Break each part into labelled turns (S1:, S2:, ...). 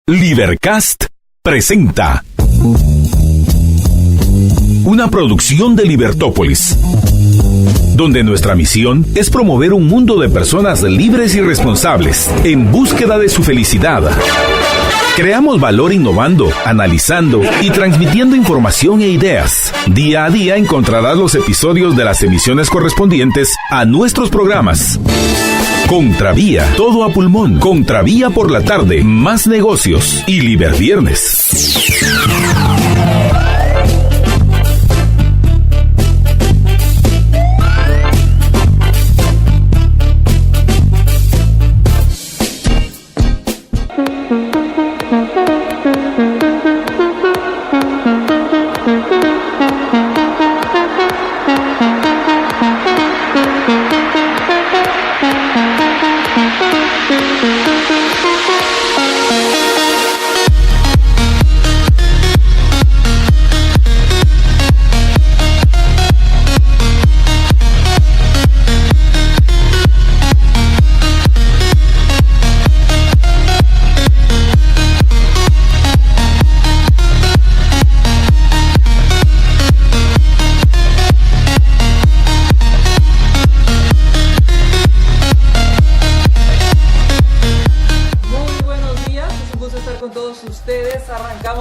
S1: Libercast presenta una producción de Libertópolis, donde nuestra misión es promover un mundo de personas libres y responsables en búsqueda de su felicidad. Creamos valor innovando, analizando y transmitiendo información e ideas. Día a día encontrarás los episodios de las emisiones correspondientes a nuestros programas. Contravía, todo a pulmón. Contravía por la tarde, más negocios y Liberviernes.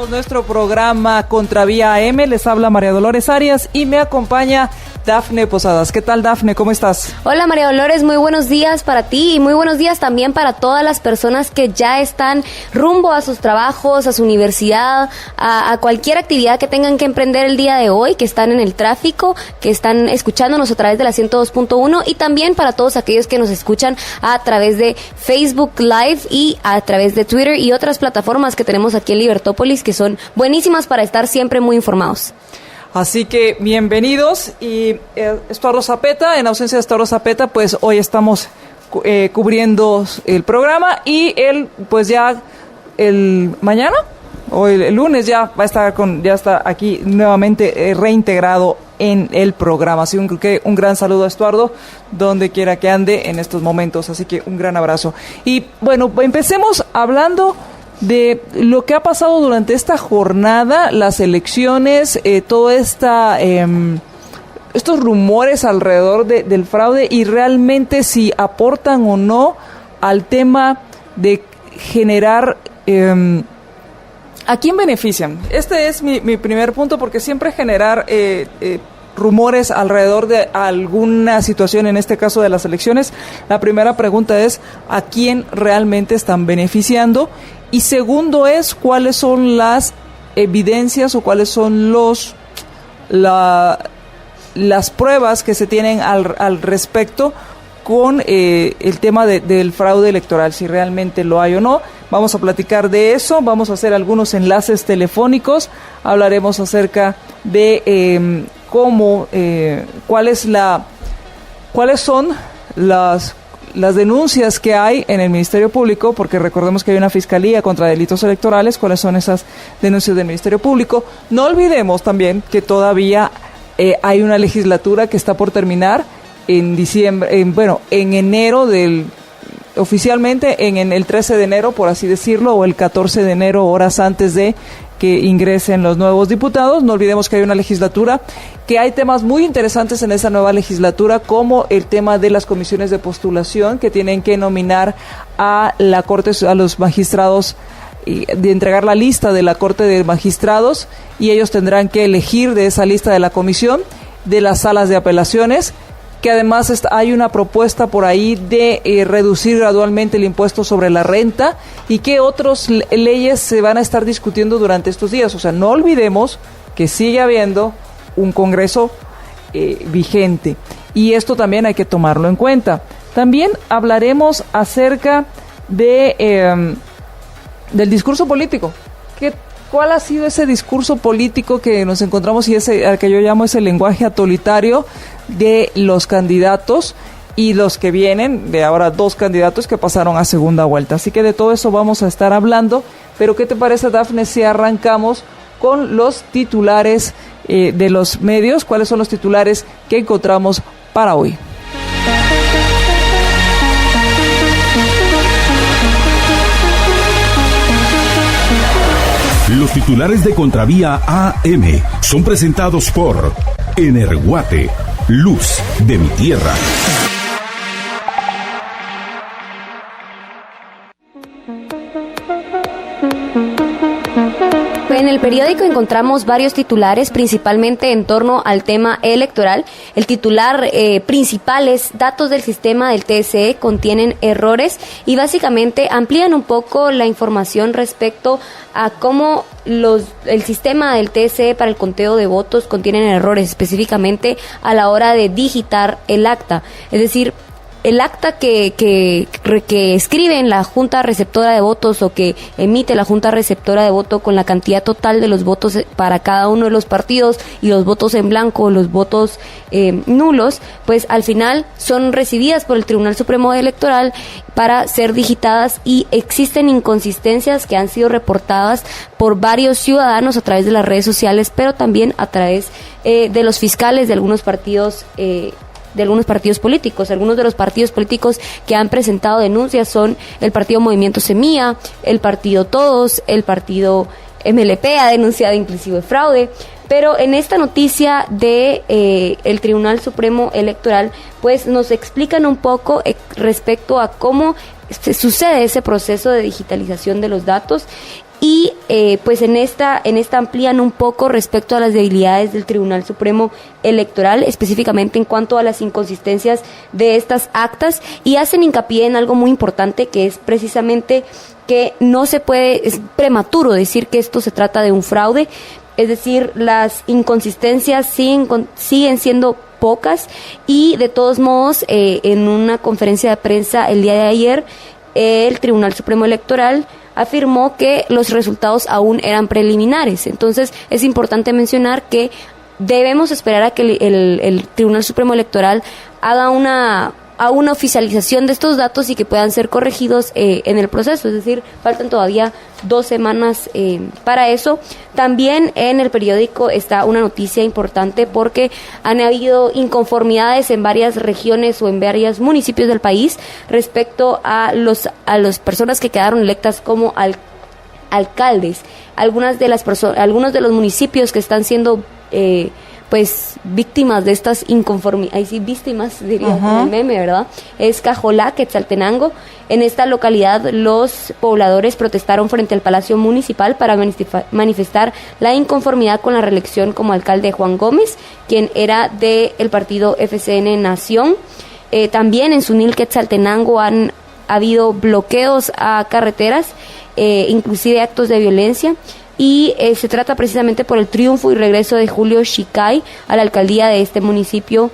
S2: Nuestro programa Contravía AM, les habla María Dolores Arias y me acompaña Dafne Posadas. ¿Qué tal, Dafne? ¿Cómo estás?
S3: Hola, María Dolores, muy buenos días para ti y muy buenos días también para todas las personas que ya están rumbo a sus trabajos, a su universidad, a cualquier actividad que tengan que emprender el día de hoy, que están en el tráfico, que están escuchándonos a través de la 102.1 y también para todos aquellos que nos escuchan a través de Facebook Live y a través de Twitter y otras plataformas que tenemos aquí en Libertópolis que son buenísimas para estar siempre muy informados.
S2: Así que bienvenidos y Estuardo Zapeta, en ausencia de Estuardo Zapeta, pues hoy estamos cubriendo el programa y él pues ya el mañana o el lunes ya va a estar ya está aquí nuevamente reintegrado en el programa. Así que un gran saludo a Estuardo donde quiera que ande en estos momentos, así que un gran abrazo. Y bueno, empecemos hablando de lo que ha pasado durante esta jornada, las elecciones, estos rumores alrededor del fraude y realmente si aportan o no al tema de generar ¿a quién benefician? Este es mi primer punto, porque siempre generar rumores alrededor de alguna situación, en este caso de las elecciones, la primera pregunta es ¿a quién realmente están beneficiando? Y segundo es cuáles son las evidencias o cuáles son las pruebas que se tienen al respecto con el tema del fraude electoral, si realmente lo hay o no. Vamos a platicar de eso, vamos a hacer algunos enlaces telefónicos, hablaremos acerca de cuáles son las denuncias que hay en el Ministerio Público, porque recordemos que hay una fiscalía contra delitos electorales, cuáles son esas denuncias del Ministerio Público. No olvidemos también que todavía hay una legislatura que está por terminar en diciembre, en enero oficialmente en el 13 de enero, por así decirlo, o el 14 de enero, horas antes de que ingresen los nuevos diputados. No olvidemos que hay una legislatura, que hay temas muy interesantes en esa nueva legislatura, como el tema de las comisiones de postulación, que tienen que nominar a la Corte, a los magistrados, y de entregar la lista de la Corte de Magistrados, y ellos tendrán que elegir de esa lista de la comisión, de las salas de apelaciones, que además hay una propuesta por ahí de reducir gradualmente el impuesto sobre la renta y que otras leyes se van a estar discutiendo durante estos días. O sea, no olvidemos que sigue habiendo un Congreso vigente y esto también hay que tomarlo en cuenta. También hablaremos acerca del discurso político. ¿Cuál ha sido ese discurso político que nos encontramos y al que yo llamo ese lenguaje autoritario de los candidatos y los que vienen, de ahora 2 candidatos que pasaron a segunda vuelta? Así que de todo eso vamos a estar hablando, pero ¿qué te parece, Dafne, si arrancamos con los titulares de los medios? ¿Cuáles son los titulares que encontramos para hoy?
S1: Los titulares de Contravía AM son presentados por Energuate, luz de mi tierra.
S3: En el periódico encontramos varios titulares, principalmente en torno al tema electoral. El titular principal es: datos del sistema del TSE contienen errores, y básicamente amplían un poco la información respecto a cómo el sistema del TSE para el conteo de votos contienen errores, específicamente a la hora de digitar el acta. Es decir, el acta que escribe en la Junta Receptora de Votos o que emite la Junta Receptora de Voto con la cantidad total de los votos para cada uno de los partidos y los votos en blanco, los votos nulos, pues al final son recibidas por el Tribunal Supremo Electoral para ser digitadas, y existen inconsistencias que han sido reportadas por varios ciudadanos a través de las redes sociales, pero también a través de los fiscales de algunos partidos políticos. Algunos de los partidos políticos que han presentado denuncias son el Partido Movimiento Semilla, el Partido Todos, el Partido MLP ha denunciado inclusive fraude. Pero en esta noticia de el Tribunal Supremo Electoral, pues nos explican un poco respecto a cómo sucede ese proceso de digitalización de los datos. Y pues en esta amplían un poco respecto a las debilidades del Tribunal Supremo Electoral, específicamente en cuanto a las inconsistencias de estas actas, y hacen hincapié en algo muy importante, que es precisamente que no se puede, es prematuro decir que esto se trata de un fraude. Es decir, las inconsistencias siguen siendo pocas, y de todos modos en una conferencia de prensa el día de ayer el Tribunal Supremo Electoral afirmó que los resultados aún eran preliminares. Entonces es importante mencionar que debemos esperar a que el Tribunal Supremo Electoral haga una oficialización de estos datos y que puedan ser corregidos en el proceso. Es decir, faltan todavía 2 semanas para eso. También en el periódico está una noticia importante, porque han habido inconformidades en varias regiones o en varios municipios del país respecto a las personas que quedaron electas como alcaldes. Algunos de los municipios que están siendo pues víctimas de estas inconformidades, ahí sí, víctimas diría con el meme, ¿verdad? Es Cajolá, Quetzaltenango. En esta localidad los pobladores protestaron frente al Palacio Municipal para manifestar la inconformidad con la reelección como alcalde de Juan Gómez, quien era del partido FCN Nación. También en Sunil, Quetzaltenango, han habido bloqueos a carreteras, inclusive actos de violencia. Y se trata precisamente por el triunfo y regreso de Julio Xicay a la alcaldía de este municipio.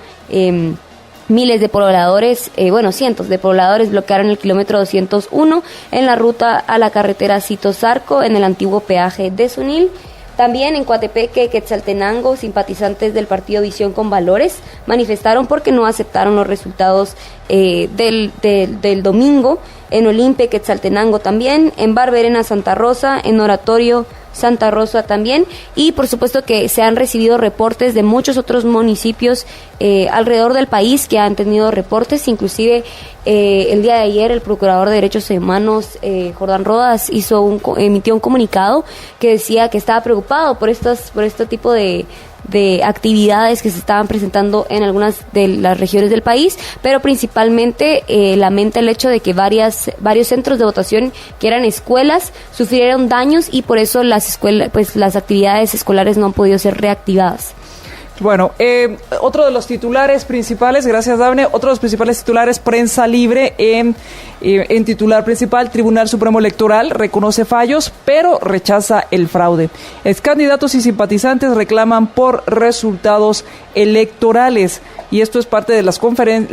S3: Miles de pobladores, cientos de pobladores bloquearon el kilómetro 201 en la ruta a la carretera Cito-Zarco, en el antiguo peaje de Sunil. También en Coatepeque, Quetzaltenango, simpatizantes del partido Visión con Valores manifestaron porque no aceptaron los resultados del domingo. En Olimpe, Quetzaltenango también, en Barberena, Santa Rosa, en Oratorio, Santa Rosa también, y por supuesto que se han recibido reportes de muchos otros municipios alrededor del país que han tenido reportes. Inclusive el día de ayer el Procurador de Derechos Humanos, Jordán Rodas, emitió un comunicado que decía que estaba preocupado por este tipo de actividades que se estaban presentando en algunas de las regiones del país, pero principalmente lamenta el hecho de que varios centros de votación, que eran escuelas, sufrieron daños, y por eso las actividades escolares no han podido ser reactivadas.
S2: Bueno, otro de los titulares principales, gracias Dafne, otro de los principales titulares, Prensa Libre, en titular principal: Tribunal Supremo Electoral reconoce fallos, pero rechaza el fraude. Excandidatos y simpatizantes reclaman por resultados electorales, y esto es parte de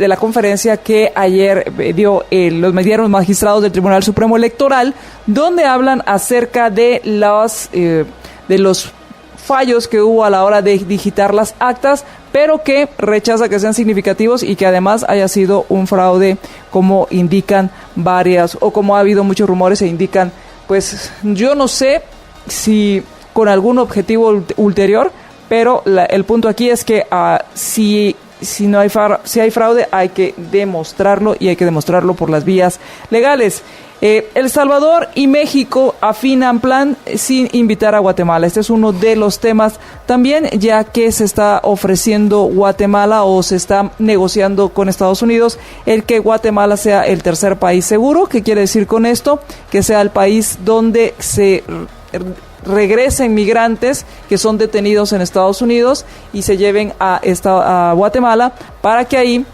S2: la conferencia que ayer dieron los magistrados del Tribunal Supremo Electoral, donde hablan acerca de los fallos que hubo a la hora de digitar las actas, pero que rechaza que sean significativos y que además haya sido un fraude, como indican como ha habido muchos rumores e indican, pues yo no sé si con algún objetivo ulterior, pero el punto aquí es que si hay fraude, hay que demostrarlo, y hay que demostrarlo por las vías legales. El Salvador y México afinan plan sin invitar a Guatemala. Este es uno de los temas también, ya que se está ofreciendo Guatemala o se está negociando con Estados Unidos el que Guatemala sea el tercer país seguro. ¿Qué quiere decir con esto? Que sea el país donde se regresen migrantes que son detenidos en Estados Unidos y se lleven a Guatemala para que ahí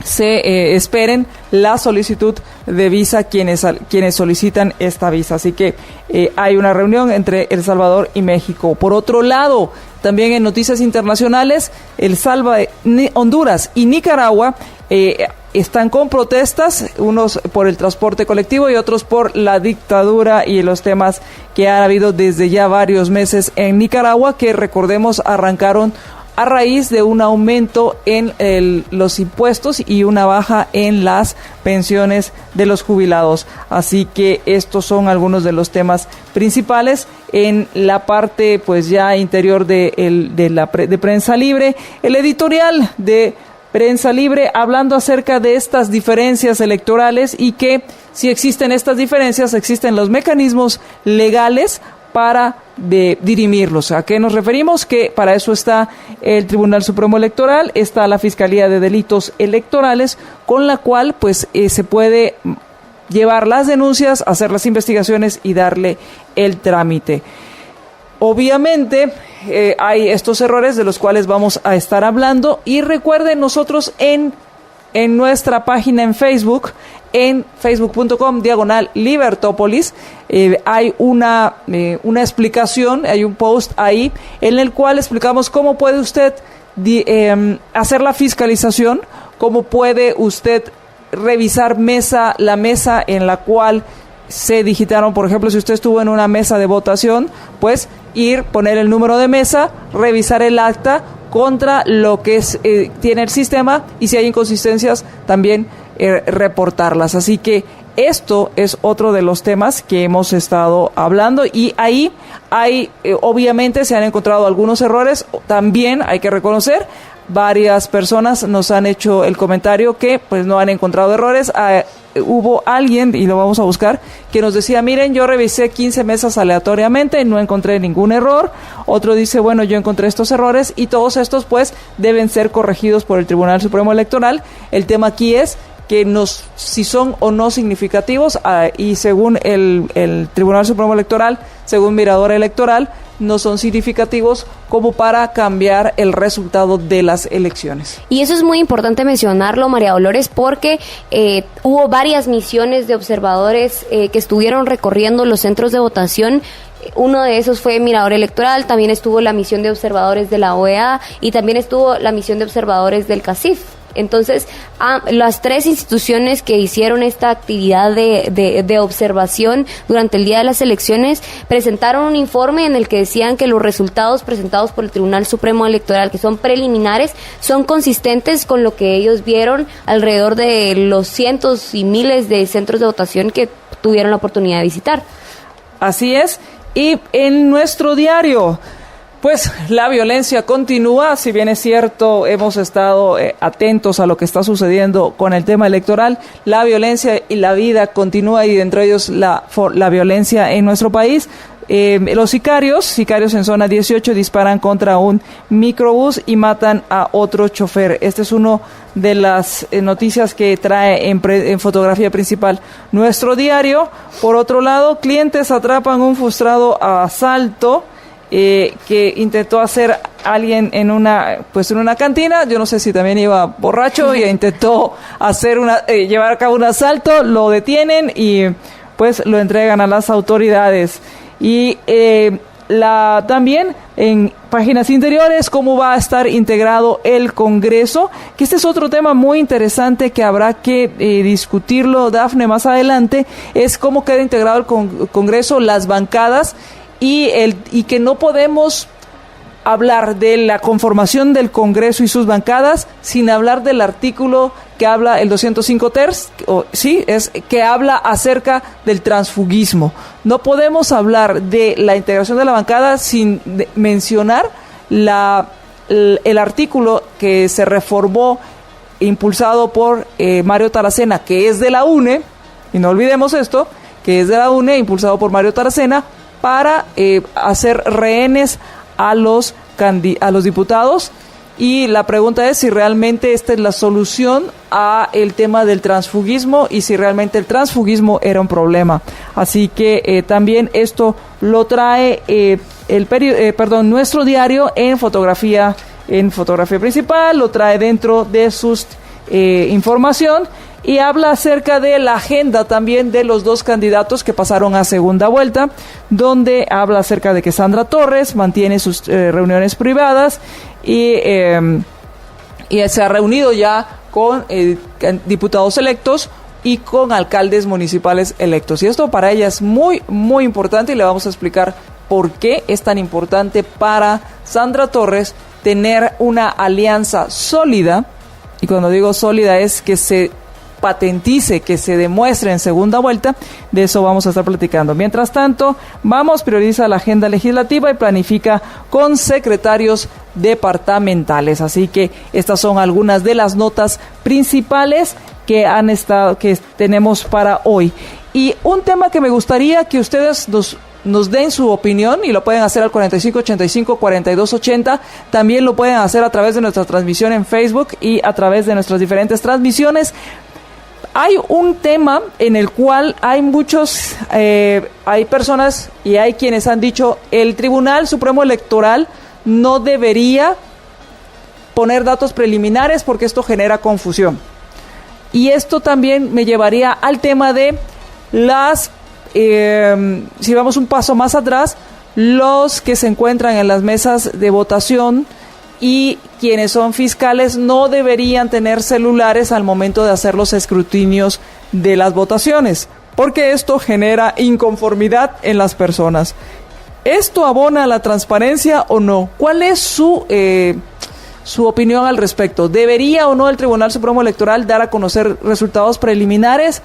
S2: se esperen la solicitud de visa quienes solicitan esta visa. Así que hay una reunión entre El Salvador y México. Por otro lado, también en noticias internacionales, Honduras y Nicaragua están con protestas, unos por el transporte colectivo y otros por la dictadura y los temas que ha habido desde ya varios meses en Nicaragua, que recordemos arrancaron a raíz de un aumento en los impuestos y una baja en las pensiones de los jubilados. Así que estos son algunos de los temas principales. En la parte pues ya interior de Prensa Libre, el editorial de Prensa Libre hablando acerca de estas diferencias electorales y que si existen estas diferencias, existen los mecanismos legales para dirimirlos. ¿A qué nos referimos? Que para eso está el Tribunal Supremo Electoral, está la Fiscalía de Delitos Electorales, con la cual pues se puede llevar las denuncias, hacer las investigaciones y darle el trámite. Obviamente hay estos errores de los cuales vamos a estar hablando y recuerden, nosotros en nuestra página en Facebook, en facebook.com/Libertópolis, hay una explicación, hay un post ahí en el cual explicamos cómo puede usted hacer la fiscalización, cómo puede usted revisar la mesa en la cual se digitaron. Por ejemplo, si usted estuvo en una mesa de votación, pues poner el número de mesa, revisar el acta contra lo que tiene el sistema y si hay inconsistencias también reportarlas. Así que esto es otro de los temas que hemos estado hablando y ahí obviamente se han encontrado algunos errores. También hay que reconocer, varias personas nos han hecho el comentario que pues no han encontrado errores. Hubo alguien, y lo vamos a buscar, que nos decía, miren, yo revisé 15 mesas aleatoriamente y no encontré ningún error. Otro dice, bueno, yo encontré estos errores y todos estos pues deben ser corregidos por el Tribunal Supremo Electoral. El tema aquí es que si son o no significativos, y según el Tribunal Supremo Electoral, según Mirador Electoral, no son significativos como para cambiar el resultado de las elecciones.
S3: Y eso es muy importante mencionarlo, María Dolores, porque hubo varias misiones de observadores que estuvieron recorriendo los centros de votación. Uno de esos fue Mirador Electoral, también estuvo la misión de observadores de la OEA y también estuvo la misión de observadores del CACIF. Entonces, las tres instituciones que hicieron esta actividad de observación durante el día de las elecciones presentaron un informe en el que decían que los resultados presentados por el Tribunal Supremo Electoral, que son preliminares, son consistentes con lo que ellos vieron alrededor de los cientos y miles de centros de votación que tuvieron la oportunidad de visitar.
S2: Así es, y en nuestro diario, pues la violencia continúa. Si bien es cierto, hemos estado atentos a lo que está sucediendo con el tema electoral, la violencia y la vida continúa, y entre ellos la violencia en nuestro país. Los sicarios en zona 18 disparan contra un microbús y matan a otro chofer. Este es uno de las noticias que trae en fotografía principal nuestro diario. Por otro lado, clientes atrapan un frustrado asalto que intentó hacer alguien en una cantina. Yo no sé si también iba borracho y intentó llevar a cabo un asalto. Lo detienen y pues lo entregan a las autoridades. Y también en páginas interiores, cómo va a estar integrado el Congreso, que este es otro tema muy interesante que habrá que discutirlo, Dafne, más adelante, es cómo queda integrado el Congreso, las bancadas, y que no podemos hablar de la conformación del Congreso y sus bancadas sin hablar del artículo que habla el 205 terц, que habla acerca del transfugismo. No podemos hablar de la integración de la bancada sin mencionar el artículo que se reformó, impulsado por Mario Taracena, que es de la UNE, y no olvidemos esto, que es de la UNE, impulsado por Mario Taracena, para hacer rehenes a los diputados. Y la pregunta es si realmente esta es la solución a el tema del transfugismo y si realmente el transfugismo era un problema. Así que también esto lo trae nuestro diario en fotografía principal, lo trae dentro de sus información y habla acerca de la agenda también de los dos candidatos que pasaron a segunda vuelta, donde habla acerca de que Sandra Torres mantiene sus reuniones privadas y se ha reunido ya con diputados electos y con alcaldes municipales electos. Y esto para ella es muy, muy importante y le vamos a explicar por qué es tan importante para Sandra Torres tener una alianza sólida. Y cuando digo sólida es que se patentice, que se demuestre en segunda vuelta. De eso vamos a estar platicando. Mientras tanto, prioriza la agenda legislativa y planifica con secretarios departamentales. Así que estas son algunas de las notas principales que tenemos para hoy. Y un tema que me gustaría que ustedes nos den su opinión, y lo pueden hacer al 4585-4280, también lo pueden hacer a través de nuestra transmisión en Facebook y a través de nuestras diferentes transmisiones. Hay un tema en el cual hay personas y hay quienes han dicho el Tribunal Supremo Electoral no debería poner datos preliminares porque esto genera confusión. Y esto también me llevaría al tema de si vamos un paso más atrás, los que se encuentran en las mesas de votación y quienes son fiscales no deberían tener celulares al momento de hacer los escrutinios de las votaciones, porque esto genera inconformidad en las personas. ¿Esto abona a la transparencia o no? ¿Cuál es su opinión al respecto? ¿Debería o no el Tribunal Supremo Electoral dar a conocer resultados preliminares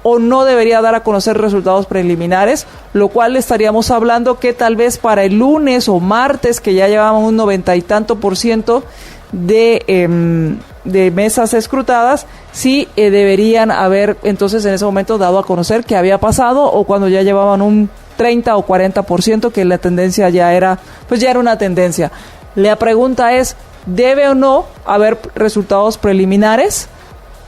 S2: o no debería dar a conocer resultados preliminares? Lo cual estaríamos hablando que tal vez para el lunes o martes, que ya llevamos un 90 y tanto % de mesas escrutadas, sí deberían haber entonces en ese momento dado a conocer qué había pasado, o cuando ya llevaban un 30 o 40% que la tendencia ya era una tendencia. La pregunta es, ¿debe o no haber resultados preliminares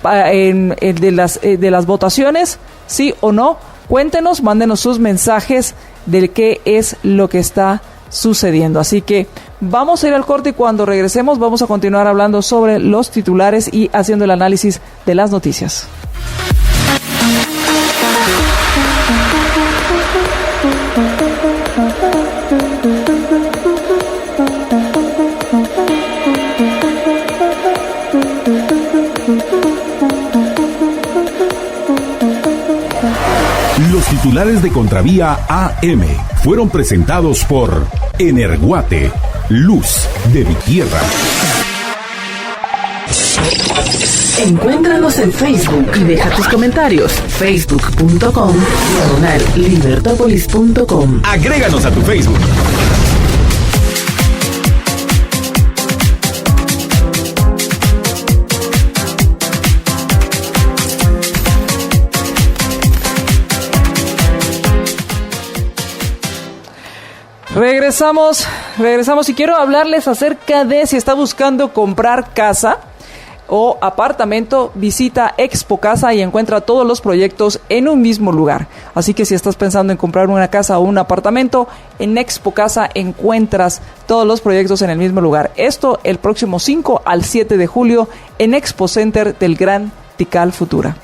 S2: de las votaciones? ¿Sí o no? Cuéntenos, mándenos sus mensajes de qué es lo que está sucediendo. Así que vamos a ir al corte y cuando regresemos vamos a continuar hablando sobre los titulares y haciendo el análisis de las noticias.
S1: Los titulares de Contravía AM fueron presentados por Energuate, luz de mi tierra.
S4: Encuéntranos en Facebook y deja tus comentarios. facebook.com/libertopolis.com.
S1: Agréganos a tu Facebook.
S2: Regresamos y quiero hablarles acerca de si está buscando comprar casa o apartamento, visita Expo Casa y encuentra todos los proyectos en un mismo lugar. Así que si estás pensando en comprar una casa o un apartamento, en Expo Casa encuentras todos los proyectos en el mismo lugar. Esto el próximo 5 al 7 de julio en Expo Center del Gran Tikal Futura.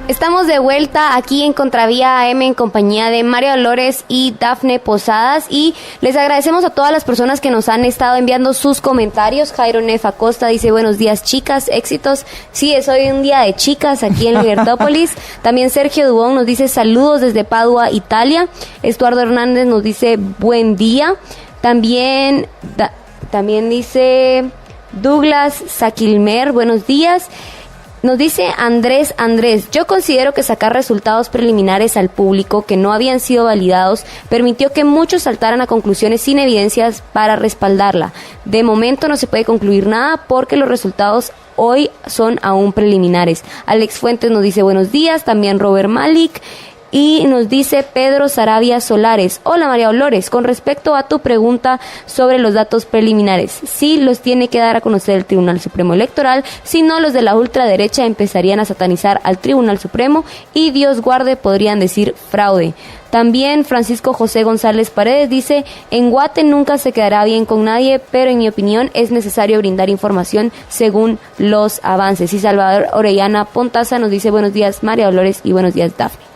S3: Estamos de vuelta aquí en Contravía AM en compañía de Mario Dolores y Dafne Posadas, y les agradecemos a todas las personas que nos han estado enviando sus comentarios. Jairo Nefa Costa dice: buenos días, chicas, éxitos. Sí, es hoy un día de chicas aquí en Libertópolis. También Sergio Dubón nos dice saludos desde Padua, Italia. Estuardo Hernández nos dice buen día. También dice Douglas Saquilmer, buenos días. Nos dice Andrés, yo considero que sacar resultados preliminares al público que no habían sido validados permitió que muchos saltaran a conclusiones sin evidencias para respaldarla. De momento no se puede concluir nada porque los resultados hoy son aún preliminares. Alex Fuentes nos dice buenos días, también Robert Malik. Y nos dice Pedro Sarabia Solares. Hola María Dolores, con respecto a tu pregunta sobre los datos preliminares, sí los tiene que dar a conocer el Tribunal Supremo Electoral, si no los de la ultraderecha empezarían a satanizar al Tribunal Supremo y Dios guarde podrían decir fraude. También Francisco José González Paredes dice, en Guate nunca se quedará bien con nadie, pero en mi opinión es necesario brindar información según los avances. Y Salvador Orellana Pontaza nos dice buenos días María Dolores y buenos días Dafne.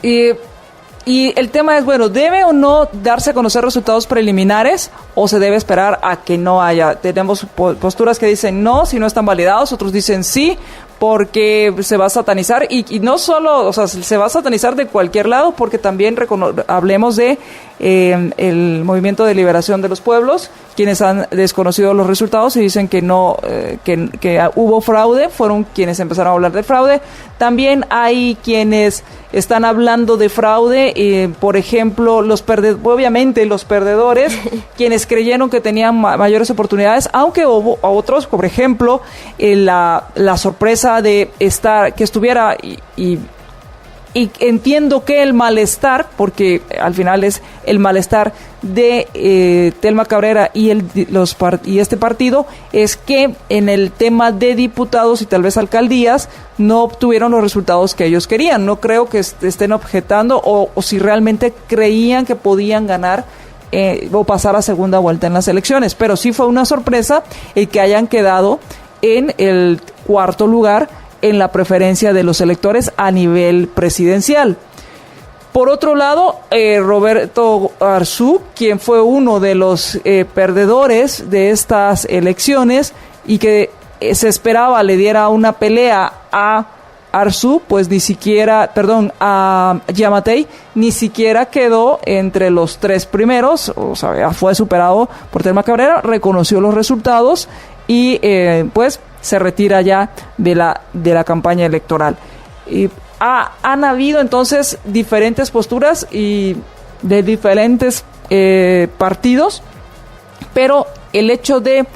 S2: Y el tema es, bueno, ¿debe o no darse a conocer resultados preliminares o se debe esperar a que no haya? Tenemos posturas que dicen no, si no están validados, otros dicen sí, porque se va a satanizar y no solo, o sea, se va a satanizar de cualquier lado, porque también hablemos de el Movimiento de Liberación de los Pueblos, quienes han desconocido los resultados y dicen que no, que hubo fraude, fueron quienes empezaron a hablar de fraude. También hay quienes están hablando de fraude, por ejemplo, obviamente los perdedores, quienes creyeron que tenían mayores oportunidades, aunque hubo otros, por ejemplo, la sorpresa de que estuviera y entiendo que el malestar, porque al final es el malestar de Telma Cabrera y este partido, es que en el tema de diputados y tal vez alcaldías no obtuvieron los resultados que ellos querían. No creo que estén objetando o si realmente creían que podían ganar o pasar a segunda vuelta en las elecciones, pero sí fue una sorpresa el que hayan quedado en el cuarto lugar en la preferencia de los electores a nivel presidencial. Por otro lado, Roberto Arzú, quien fue uno de los perdedores de estas elecciones y que se esperaba le diera una pelea a Arzú, pues a Yamatei, ni siquiera quedó entre los tres primeros, o sea, fue superado por Telma Cabrera, reconoció los resultados y pues se retira ya de la campaña electoral. Y han habido entonces diferentes posturas y de diferentes partidos, pero el hecho de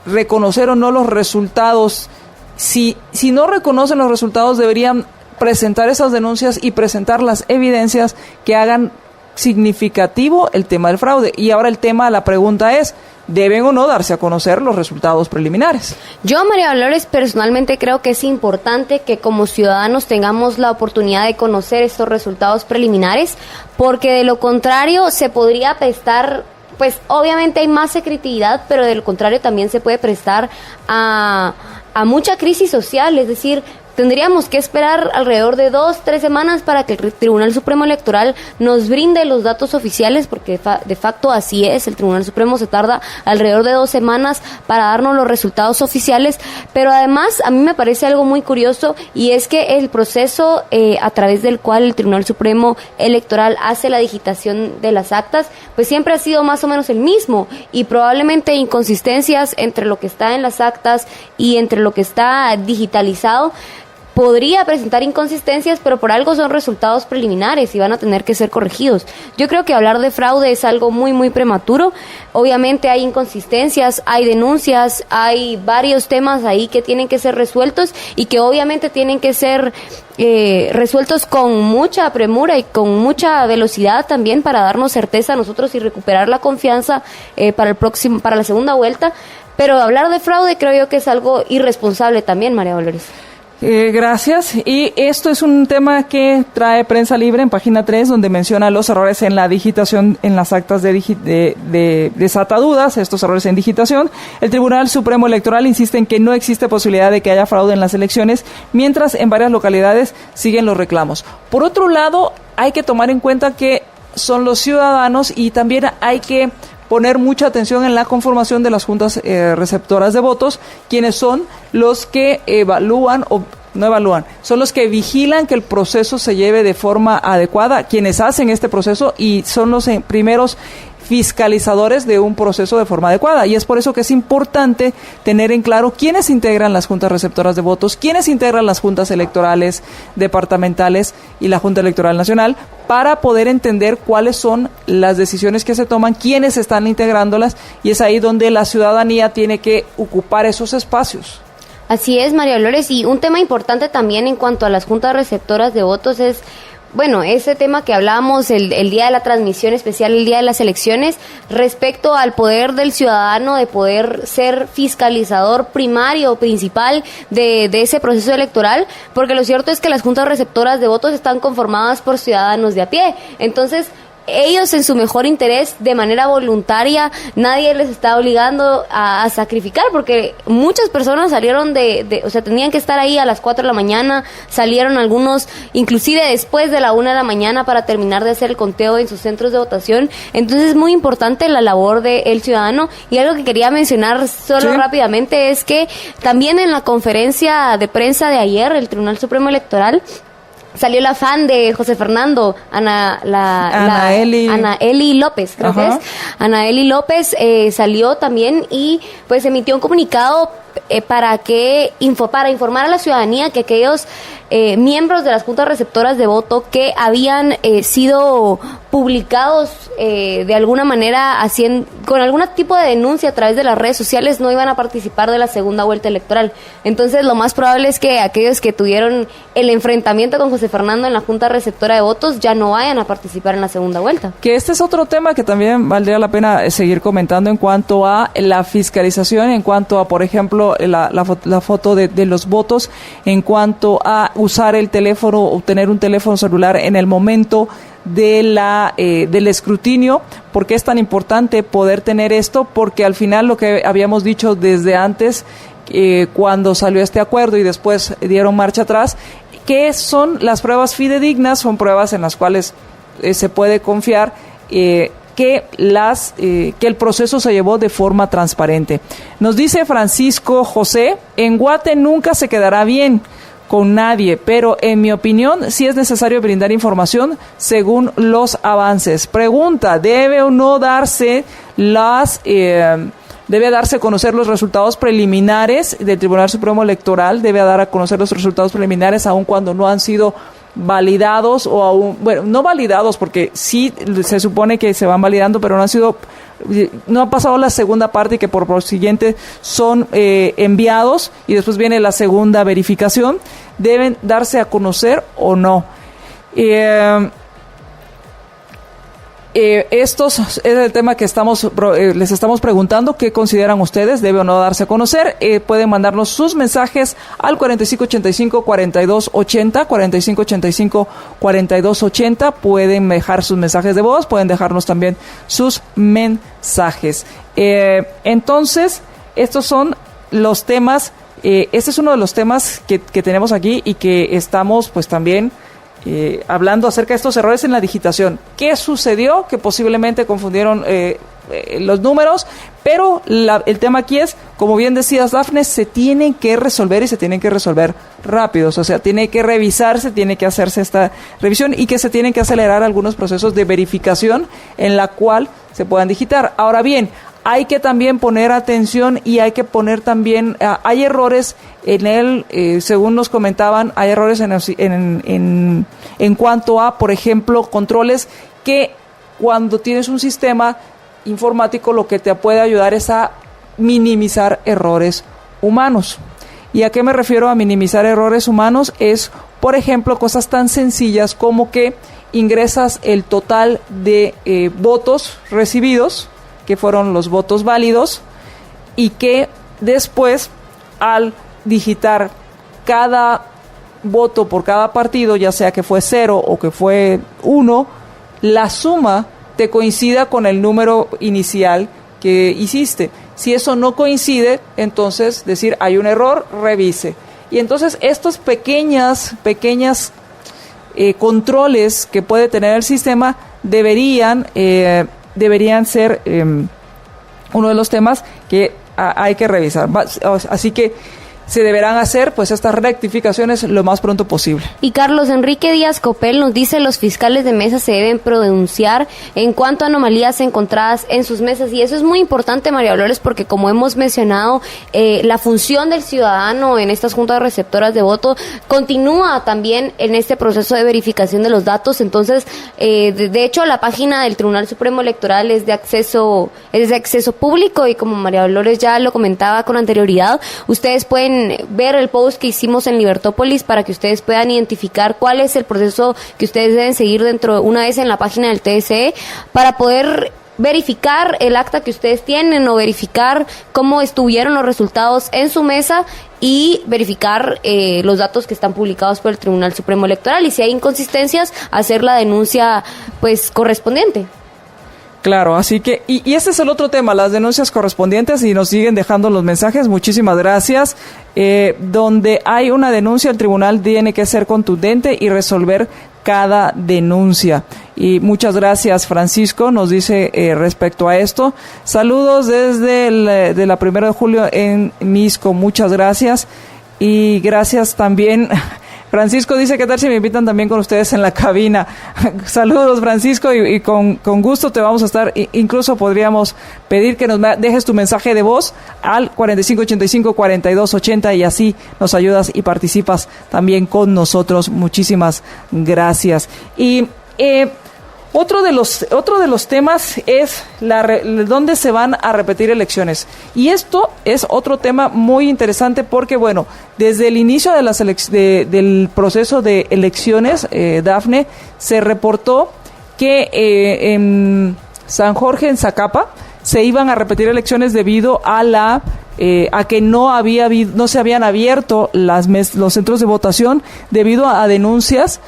S2: reconocer o no los resultados, si no reconocen los resultados, deberían presentar esas denuncias y presentar las evidencias que hagan significativo el tema del fraude. Y ahora la pregunta es, ¿deben o no darse a conocer los resultados preliminares?
S3: Yo, María Dolores, personalmente creo que es importante que como ciudadanos tengamos la oportunidad de conocer estos resultados preliminares, porque de lo contrario se podría prestar, pues obviamente hay más secretividad, pero de lo contrario también se puede prestar a mucha crisis social, es decir, tendríamos que esperar alrededor de 2-3 semanas para que el Tribunal Supremo Electoral nos brinde los datos oficiales, porque de facto así es, el Tribunal Supremo se tarda alrededor de 2 semanas para darnos los resultados oficiales, pero además a mí me parece algo muy curioso, y es que el proceso a través del cual el Tribunal Supremo Electoral hace la digitación de las actas, pues siempre ha sido más o menos el mismo, y probablemente inconsistencias entre lo que está en las actas y entre lo que está digitalizado podría presentar inconsistencias, pero por algo son resultados preliminares y van a tener que ser corregidos. Yo creo que hablar de fraude es algo muy, muy prematuro. Obviamente hay inconsistencias, hay denuncias, hay varios temas ahí que tienen que ser resueltos y que obviamente tienen que ser resueltos con mucha premura y con mucha velocidad también para darnos certeza a nosotros y recuperar la confianza para la segunda vuelta. Pero hablar de fraude creo yo que es algo irresponsable también, María Dolores.
S2: Gracias. Y esto es un tema que trae Prensa Libre en página 3, donde menciona los errores en la digitación en las actas de desatadudas, estos errores en digitación. El Tribunal Supremo Electoral insiste en que no existe posibilidad de que haya fraude en las elecciones, mientras en varias localidades siguen los reclamos. Por otro lado, hay que tomar en cuenta que son los ciudadanos y también hay que poner mucha atención en la conformación de las juntas receptoras de votos, quienes son los que son los que vigilan que el proceso se lleve de forma adecuada, quienes hacen este proceso y son los primeros fiscalizadores de un proceso de forma adecuada. Y es por eso que es importante tener en claro quiénes integran las juntas receptoras de votos, quiénes integran las juntas electorales departamentales y la Junta Electoral Nacional, para poder entender cuáles son las decisiones que se toman, quiénes están integrándolas, y es ahí donde la ciudadanía tiene que ocupar esos espacios.
S3: Así es, María Dolores, y un tema importante también en cuanto a las juntas receptoras de votos es, bueno, ese tema que hablábamos el día de la transmisión especial, el día de las elecciones, respecto al poder del ciudadano de poder ser fiscalizador primario, principal de ese proceso electoral, porque lo cierto es que las juntas receptoras de votos están conformadas por ciudadanos de a pie. Entonces, ellos en su mejor interés, de manera voluntaria, nadie les está obligando a sacrificar, porque muchas personas salieron o sea, tenían que estar ahí a las 4 de la mañana, salieron algunos inclusive después de la 1 de la mañana para terminar de hacer el conteo en sus centros de votación. Entonces es muy importante la labor del ciudadano. Y algo que quería mencionar solo rápidamente es que también en la conferencia de prensa de ayer, el Tribunal Supremo Electoral salió la fan de José Fernando, Anaeli López, creo que es. Anaeli López salió también y pues emitió un comunicado para informar a la ciudadanía que aquellos miembros de las juntas receptoras de voto que habían sido publicados de alguna manera con algún tipo de denuncia a través de las redes sociales no iban a participar de la segunda vuelta electoral. Entonces lo más probable es que aquellos que tuvieron el enfrentamiento con José Fernando en la junta receptora de votos ya no vayan a participar en la segunda vuelta. Que
S2: este es otro tema que también valdría la pena seguir comentando en cuanto a la fiscalización, en cuanto a, por ejemplo, la foto de los votos, en cuanto a usar el teléfono o tener un teléfono celular en el momento del escrutinio. ¿Por qué es tan importante poder tener esto? Porque al final, lo que habíamos dicho desde antes, cuando salió este acuerdo y después dieron marcha atrás, que son las pruebas fidedignas, son pruebas en las cuales se puede confiar que el proceso se llevó de forma transparente. Nos dice Francisco José: en Guate nunca se quedará bien con nadie, pero en mi opinión sí es necesario brindar información según los avances. Pregunta: ¿debe o no darse debe darse a conocer los resultados preliminares del Tribunal Supremo Electoral? ¿Debe dar a conocer los resultados preliminares aun cuando no han sido validados o aún, bueno, no validados, porque sí se supone que se van validando, pero no ha pasado la segunda parte y que por consiguiente son enviados y después viene la segunda verificación? ¿Deben darse a conocer o no? Estos es el tema que les estamos preguntando. ¿Qué consideran ustedes? ¿Debe o no darse a conocer? Pueden mandarnos sus mensajes al 4585-4280, 4585-4280. Pueden dejar sus mensajes de voz, pueden dejarnos también sus mensajes. Entonces, estos son los temas. Este es uno de los temas que tenemos aquí y que estamos pues también hablando acerca de estos errores en la digitación. ¿Qué sucedió? Que posiblemente confundieron los números, pero el tema aquí es, como bien decías, Dafne, se tienen que resolver y se tienen que resolver rápidos. O sea, tiene que revisarse, tiene que hacerse esta revisión y que se tienen que acelerar algunos procesos de verificación en la cual se puedan digitar. Ahora bien, hay que también poner atención y hay que poner también, hay errores según nos comentaban, hay errores en cuanto a, por ejemplo, controles, que cuando tienes un sistema informático lo que te puede ayudar es a minimizar errores humanos. ¿Y a qué me refiero a minimizar errores humanos? Es, por ejemplo, cosas tan sencillas como que ingresas el total de votos recibidos, que fueron los votos válidos, y que después, al digitar cada voto por cada partido, ya sea que fue 0 o que fue 1, la suma te coincida con el número inicial que hiciste. Si eso no coincide, entonces decir hay un error, revise. Y entonces estos pequeños controles que puede tener el sistema deberían ser uno de los temas que hay que revisar. Así que se deberán hacer pues estas rectificaciones lo más pronto posible.
S3: Y Carlos Enrique Díaz Copel nos dice: los fiscales de mesa se deben pronunciar en cuanto a anomalías encontradas en sus mesas, y eso es muy importante, María Dolores, porque como hemos mencionado, la función del ciudadano en estas juntas receptoras de voto continúa también en este proceso de verificación de los datos. Entonces, de hecho, la página del Tribunal Supremo Electoral es de acceso público, y como María Dolores ya lo comentaba con anterioridad, ustedes pueden ver el post que hicimos en Libertópolis para que ustedes puedan identificar cuál es el proceso que ustedes deben seguir una vez en la página del TSE para poder verificar el acta que ustedes tienen o verificar cómo estuvieron los resultados en su mesa y verificar los datos que están publicados por el Tribunal Supremo Electoral, y si hay inconsistencias, hacer la denuncia pues correspondiente.
S2: Claro, así que, y este es el otro tema, las denuncias correspondientes, y nos siguen dejando los mensajes, muchísimas gracias. Donde hay una denuncia, el tribunal tiene que ser contundente y resolver cada denuncia. Y muchas gracias, Francisco, nos dice respecto a esto. Saludos desde de la 1 de julio en Misco, muchas gracias. Y gracias también. Francisco dice: ¿qué tal si me invitan también con ustedes en la cabina? Saludos, Francisco, y con gusto te vamos a estar. Incluso podríamos pedir que nos dejes tu mensaje de voz al 4585-4280 y así nos ayudas y participas también con nosotros. Muchísimas gracias. Y otro de los temas es dónde se van a repetir elecciones. Y esto es otro tema muy interesante porque, bueno, desde el inicio de del proceso de elecciones, Dafne, se reportó que en San Jorge, en Zacapa, se iban a repetir elecciones debido a a que no se habían abierto los centros de votación debido a denuncias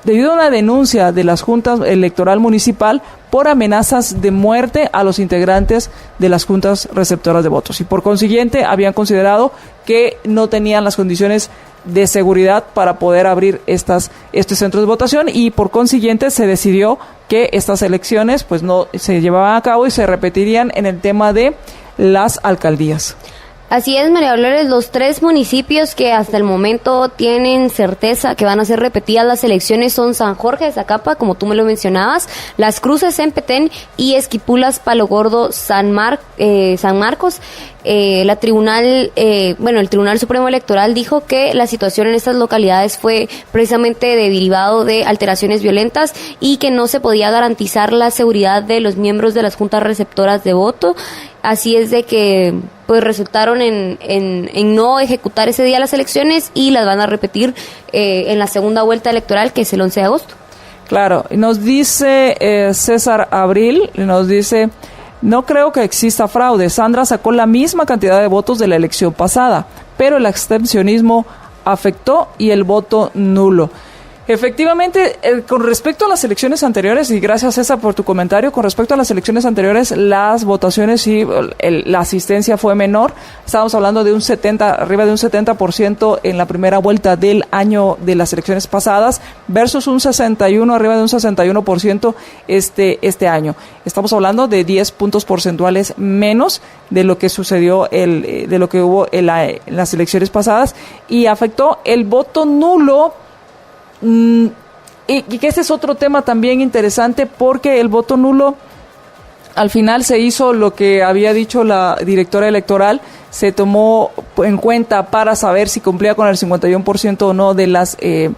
S2: debido a una denuncia de las juntas electoral municipal por amenazas de muerte a los integrantes de las juntas receptoras de votos, y por consiguiente habían considerado que no tenían las condiciones de seguridad para poder abrir estos centros de votación, y por consiguiente se decidió que estas elecciones pues no se llevaban a cabo y se repetirían en el tema de las alcaldías.
S3: Así es, María Dolores, los 3 municipios que hasta el momento tienen certeza que van a ser repetidas las elecciones son San Jorge de Zacapa, como tú me lo mencionabas, Las Cruces en Petén y Esquipulas, Palo Gordo, San Marcos. El Tribunal Supremo Electoral dijo que la situación en estas localidades fue precisamente derivado de alteraciones violentas y que no se podía garantizar la seguridad de los miembros de las juntas receptoras de voto. Así es de que pues resultaron en no ejecutar ese día las elecciones y las van a repetir en la segunda vuelta electoral, que es el 11 de agosto.
S2: Claro, nos dice César Abril, nos dice: no creo que exista fraude. Sandra sacó la misma cantidad de votos de la elección pasada, pero el abstencionismo afectó y el voto nulo. Efectivamente, con respecto a las elecciones anteriores, y gracias, César, por tu comentario, con respecto a las elecciones anteriores, las votaciones y la asistencia fue menor. Estábamos hablando de arriba de un 70% en la primera vuelta del año de las elecciones pasadas, versus un 61, arriba de un 61% este año. Estamos hablando de 10 puntos porcentuales menos de lo que sucedió, de lo que hubo en las elecciones pasadas, y afectó el voto nulo. Y que ese es otro tema también interesante, porque el voto nulo, al final se hizo lo que había dicho la directora electoral, se tomó en cuenta para saber si cumplía con el 51% o no de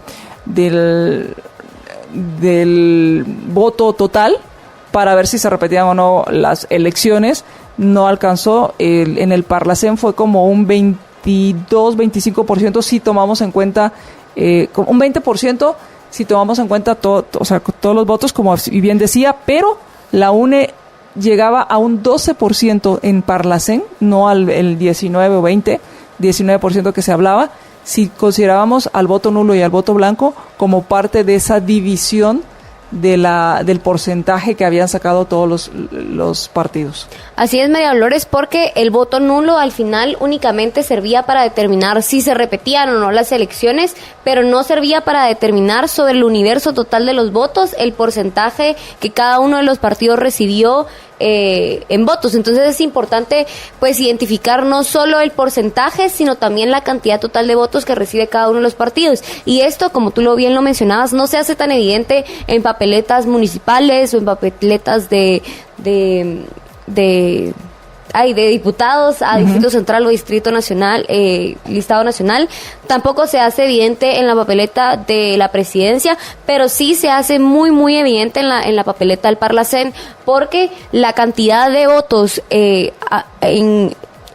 S2: del voto total, para ver si se repetían o no las elecciones. No alcanzó, en el Parlacén fue como un 22-25% si tomamos en cuenta, un 20% si tomamos en cuenta todos los votos, como bien decía, pero la UNE llegaba a un 12% en Parlacén, no el 19 o 19% que se hablaba, si considerábamos al voto nulo y al voto blanco como parte de esa división del porcentaje que habían sacado todos los partidos.
S3: Así es, María Dolores, porque el voto nulo al final únicamente servía para determinar si se repetían o no las elecciones, pero no servía para determinar sobre el universo total de los votos el porcentaje que cada uno de los partidos recibió en votos. Entonces es importante pues identificar no solo el porcentaje, sino también la cantidad total de votos que recibe cada uno de los partidos. Y esto, como tú bien lo mencionabas, no se hace tan evidente en papeletas municipales o en papeletas de diputados a Distrito Central o Distrito Nacional, Listado Nacional. Tampoco se hace evidente en la papeleta de la presidencia, pero sí se hace muy, muy evidente en la papeleta del Parlacén, porque la cantidad de votos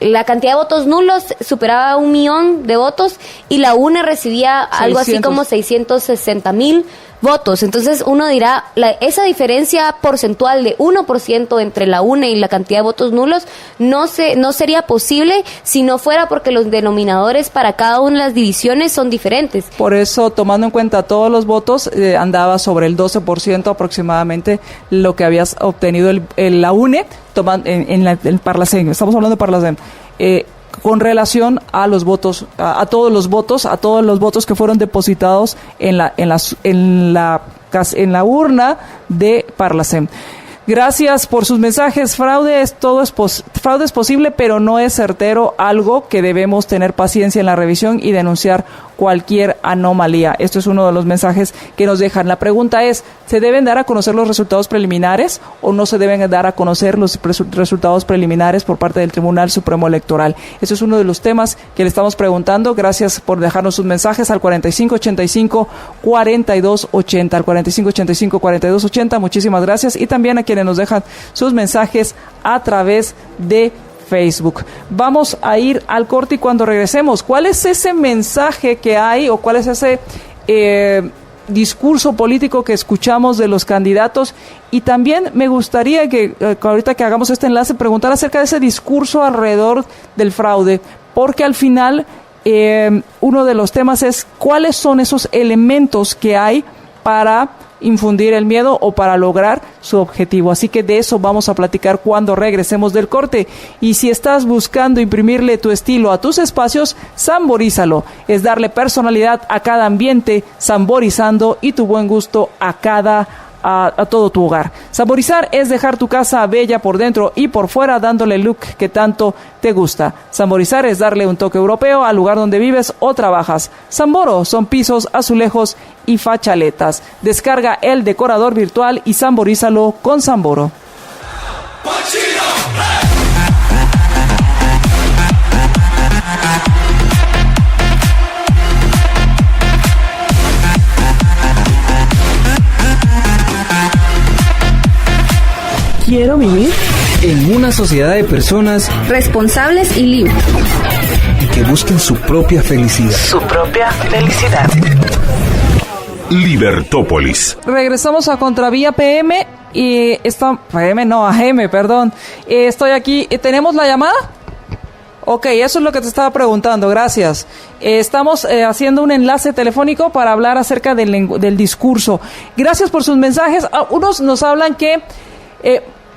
S3: la cantidad de votos nulos superaba 1 millón de votos y la UNE recibía algo así como 660,000 votos. Entonces uno dirá, esa diferencia porcentual de 1% entre la UNE y la cantidad de votos nulos no sería posible si no fuera porque los denominadores para cada una de las divisiones son diferentes.
S2: Por eso, tomando en cuenta todos los votos, andaba sobre el 12% aproximadamente lo que habías obtenido la UNE en el Parlacén. Estamos hablando de Parlacén. Con relación a los votos, a todos los votos que fueron depositados en la urna de Parlacén. Gracias por sus mensajes. Fraude es posible, pero no es certero, algo que debemos tener paciencia en la revisión y denunciar cualquier anomalía. Esto es uno de los mensajes que nos dejan. La pregunta es, ¿se deben dar a conocer los resultados preliminares o no se deben dar a conocer los resultados preliminares por parte del Tribunal Supremo Electoral? Eso es uno de los temas que le estamos preguntando. Gracias por dejarnos sus mensajes al 4585-4280, al 4585-4280. Muchísimas gracias. Y también a quienes nos dejan sus mensajes a través de Facebook. Vamos a ir al corte y cuando regresemos, ¿cuál es ese mensaje que hay o cuál es ese discurso político que escuchamos de los candidatos? Y también me gustaría que ahorita que hagamos este enlace, preguntar acerca de ese discurso alrededor del fraude, porque al final uno de los temas es cuáles son esos elementos que hay para infundir el miedo o para lograr su objetivo. Así que de eso vamos a platicar cuando regresemos del corte. Y si estás buscando imprimirle tu estilo a tus espacios, Samborízalo. Es darle personalidad a cada ambiente, samborizando y tu buen gusto a todo tu hogar. Samborizar es dejar tu casa bella por dentro y por fuera, dándole el look que tanto te gusta. Samborizar es darle un toque europeo al lugar donde vives o trabajas. Samboro son pisos, azulejos y fachaletas. Descarga el decorador virtual y samborízalo con Samboro.
S4: Quiero vivir
S5: en una sociedad de personas
S3: responsables y libres
S5: y que busquen su propia felicidad.
S4: Su propia felicidad.
S1: Libertópolis.
S2: Regresamos a Contravía PM y AM, perdón. Estoy aquí. ¿Tenemos la llamada? Ok, eso es lo que te estaba preguntando, gracias. Estamos haciendo un enlace telefónico para hablar acerca del discurso. Gracias por sus mensajes. Unos nos hablan que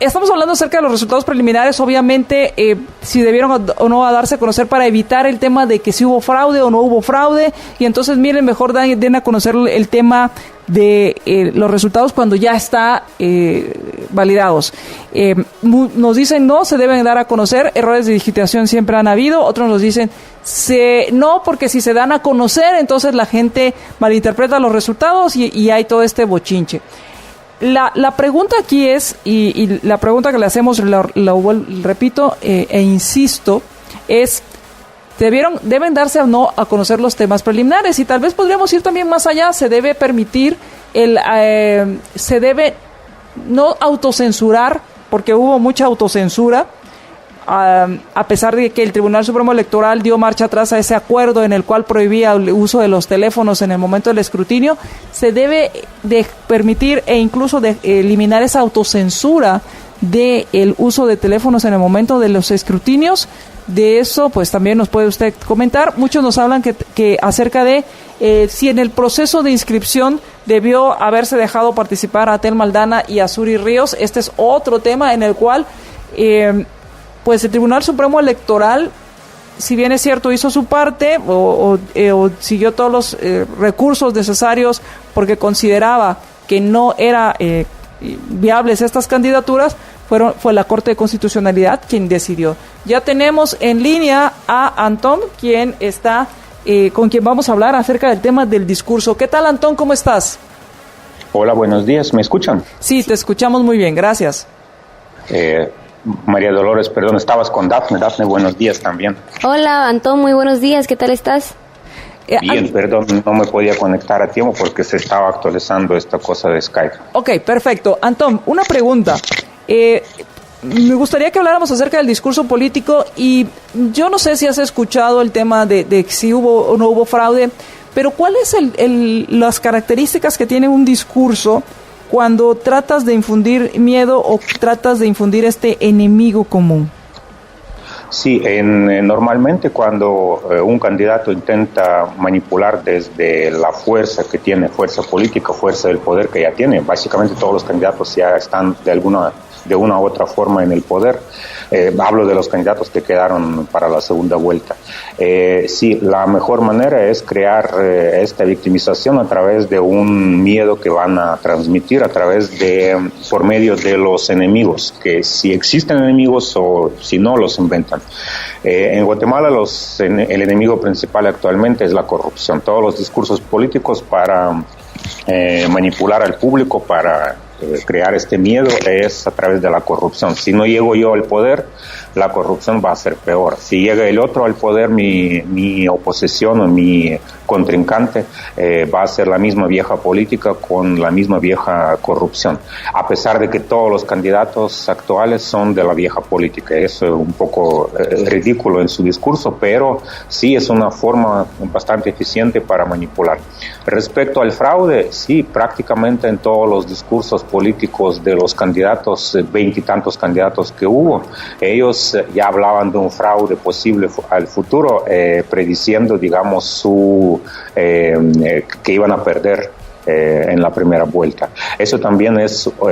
S2: estamos hablando acerca de los resultados preliminares, obviamente, si debieron o no darse a conocer para evitar el tema de que si hubo fraude o no hubo fraude, y entonces miren, mejor den a conocer el tema de los resultados cuando ya está validados. Nos dicen no, se deben dar a conocer, errores de digitación siempre han habido. Otros nos dicen no, porque si se dan a conocer, entonces la gente malinterpreta los resultados y hay todo este bochinche. La pregunta aquí es, y la pregunta que le hacemos, repito e insisto, es, ¿deben darse o no a conocer los temas preliminares? Y tal vez podríamos ir también más allá. Se debe permitir, se debe no autocensurar, porque hubo mucha autocensura, a pesar de que el Tribunal Supremo Electoral dio marcha atrás a ese acuerdo en el cual prohibía el uso de los teléfonos en el momento del escrutinio. Se debe de permitir e incluso de eliminar esa autocensura del uso de teléfonos en el momento de los escrutinios. De eso, pues también nos puede usted comentar. Muchos nos hablan que acerca de si en el proceso de inscripción debió haberse dejado participar a Telma Aldana y a Suri Ríos. Este es otro tema en el cual pues el Tribunal Supremo Electoral, si bien es cierto, hizo su parte o siguió todos los recursos necesarios porque consideraba que no era viables estas candidaturas, fue la Corte de Constitucionalidad quien decidió. Ya tenemos en línea a Antón, quien está, con quien vamos a hablar acerca del tema del discurso. ¿Qué tal, Antón? ¿Cómo estás?
S6: Hola, buenos días. ¿Me escuchan?
S2: Sí, te escuchamos muy bien. Gracias.
S6: María Dolores, perdón, estabas con Dafne. Dafne, buenos días también.
S3: Hola, Antón, muy buenos días. ¿Qué tal estás?
S6: Bien, perdón, no me podía conectar a tiempo porque se estaba actualizando esta cosa de Skype.
S2: Ok, perfecto. Antón, una pregunta. Me gustaría que habláramos acerca del discurso político y yo no sé si has escuchado el tema de si hubo o no hubo fraude, pero ¿cuáles las características que tiene un discurso cuando tratas de infundir miedo o tratas de infundir este enemigo común?
S6: Sí, normalmente cuando un candidato intenta manipular desde la fuerza que tiene, fuerza política, fuerza del poder que ya tiene, básicamente todos los candidatos ya están de una u otra forma en el poder. Hablo de los candidatos que quedaron para la segunda vuelta. Sí, la mejor manera es crear esta victimización a través de un miedo que van a transmitir por medio de los enemigos, que si existen enemigos o si no los inventan. En Guatemala el enemigo principal actualmente es la corrupción. Todos los discursos políticos para manipular al público, para crear este miedo es a través de la corrupción. Si no llego yo al poder, la corrupción va a ser peor. Si llega el otro al poder, mi oposición o mi contrincante va a ser la misma vieja política con la misma vieja corrupción. A pesar de que todos los candidatos actuales son de la vieja política. Eso es un poco ridículo en su discurso, pero sí es una forma bastante eficiente para manipular. Respecto al fraude, sí, prácticamente en todos los discursos políticos de los candidatos, 20 y tantos candidatos que hubo, ellos ya hablaban de un fraude posible al futuro, prediciendo, digamos, que iban a perder en la primera vuelta. Eso también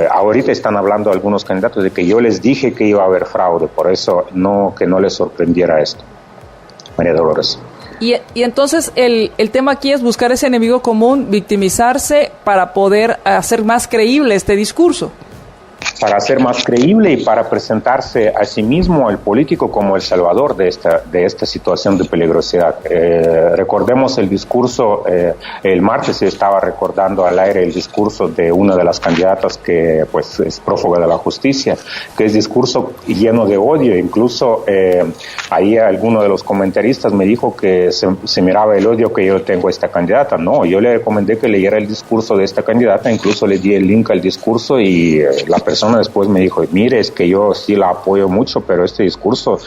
S6: ahorita están hablando algunos candidatos de que yo les dije que iba a haber fraude, por eso que no les sorprendiera esto. María Dolores.
S2: Y entonces el tema aquí es buscar ese enemigo común, victimizarse para poder hacer más creíble este discurso.
S6: Para hacer más creíble y para presentarse a sí mismo al político como el salvador de esta situación de peligrosidad. Recordemos el discurso, el martes se estaba recordando al aire el discurso de una de las candidatas que pues es prófuga de la justicia, que es discurso lleno de odio. Incluso ahí alguno de los comentaristas me dijo que se miraba el odio que yo tengo a esta candidata. No, yo le recomendé que leyera el discurso de esta candidata, incluso le di el link al discurso y la persona después me dijo, mire, es que yo sí la apoyo mucho, pero este discurso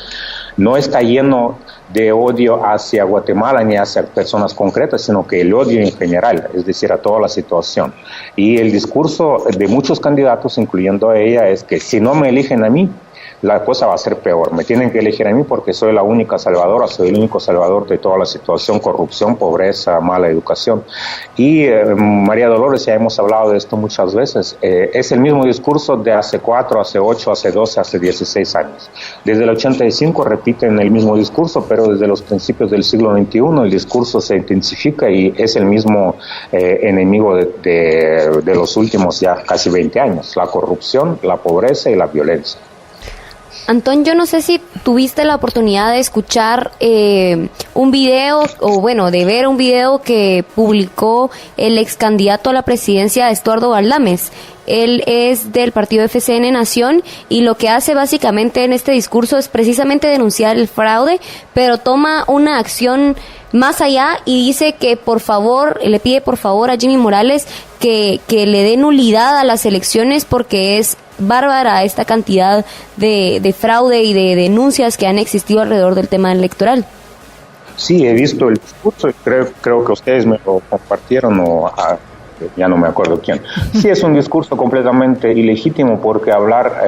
S6: no está lleno de odio hacia Guatemala ni hacia personas concretas, sino que el odio en general, es decir, a toda la situación. Y el discurso de muchos candidatos, incluyendo a ella, es que si no me eligen a mí, la cosa va a ser peor. Me tienen que elegir a mí porque soy la única salvadora, soy el único salvador de toda la situación, corrupción, pobreza, mala educación. Y María Dolores, ya hemos hablado de esto muchas veces, es el mismo discurso de hace 4, hace 8, hace 12, hace 16 años. Desde el 85 repiten el mismo discurso, pero desde los principios del siglo XXI el discurso se intensifica y es el mismo enemigo de los últimos ya casi 20 años, la corrupción, la pobreza y la violencia.
S3: Antón, yo no sé si tuviste la oportunidad de escuchar un video, o bueno, de ver un video que publicó el ex candidato a la presidencia, Estuardo Baldames. Él es del partido FCN Nación y lo que hace básicamente en este discurso es precisamente denunciar el fraude, pero toma una acción más allá y dice que por favor, le pide por favor a Jimmy Morales que le dé nulidad a las elecciones porque es bárbara esta cantidad de fraude y de denuncias que han existido alrededor del tema electoral.
S6: Sí, he visto el discurso y creo que ustedes me lo compartieron ya no me acuerdo quién. Sí, es un discurso completamente ilegítimo porque hablar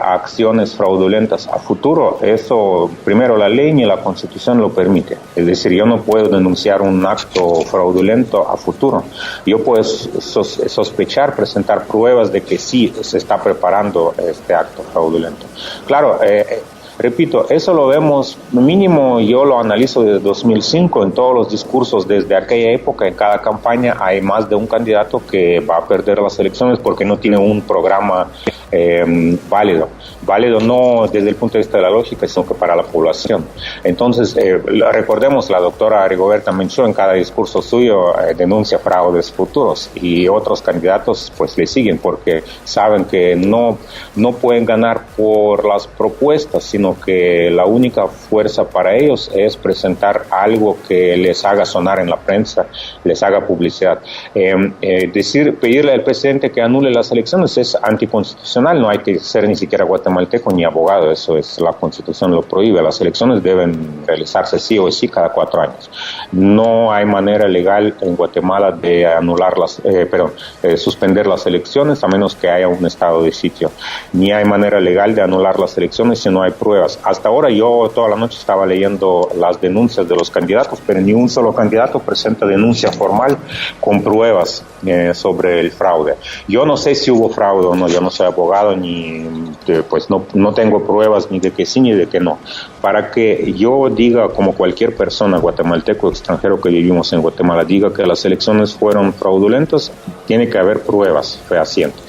S6: acciones fraudulentas a futuro, eso primero la ley ni la Constitución lo permite. Es decir, yo no puedo denunciar un acto fraudulento a futuro. Yo puedo sospechar, presentar pruebas de que sí se está preparando este acto fraudulento. Claro, Repito, eso lo vemos, mínimo yo lo analizo desde 2005, en todos los discursos desde aquella época, en cada campaña hay más de un candidato que va a perder las elecciones porque no tiene un programa válido no desde el punto de vista de la lógica, sino que para la población. Entonces, recordemos, la doctora Rigoberta Menchú en cada discurso suyo denuncia fraudes futuros y otros candidatos pues le siguen porque saben que no pueden ganar por las propuestas, sino que la única fuerza para ellos es presentar algo que les haga sonar en la prensa, les haga publicidad. Pedirle al presidente que anule las elecciones es anticonstitucional, no hay que ser ni siquiera guatemalteco ni abogado, eso es, la Constitución lo prohíbe, las elecciones deben realizarse sí o sí cada 4 años. No hay manera legal en Guatemala de suspender las elecciones a menos que haya un estado de sitio, ni hay manera legal de anular las elecciones si no hay pruebas. Hasta ahora yo toda la noche estaba leyendo las denuncias de los candidatos, pero ni un solo candidato presenta denuncia formal con pruebas sobre el fraude. Yo no sé si hubo fraude o no, yo no soy abogado ni pues no tengo pruebas ni de que sí ni de que no. Para que yo diga, como cualquier persona guatemalteco extranjero que vivimos en Guatemala, diga que las elecciones fueron fraudulentas, tiene que haber pruebas fehacientes.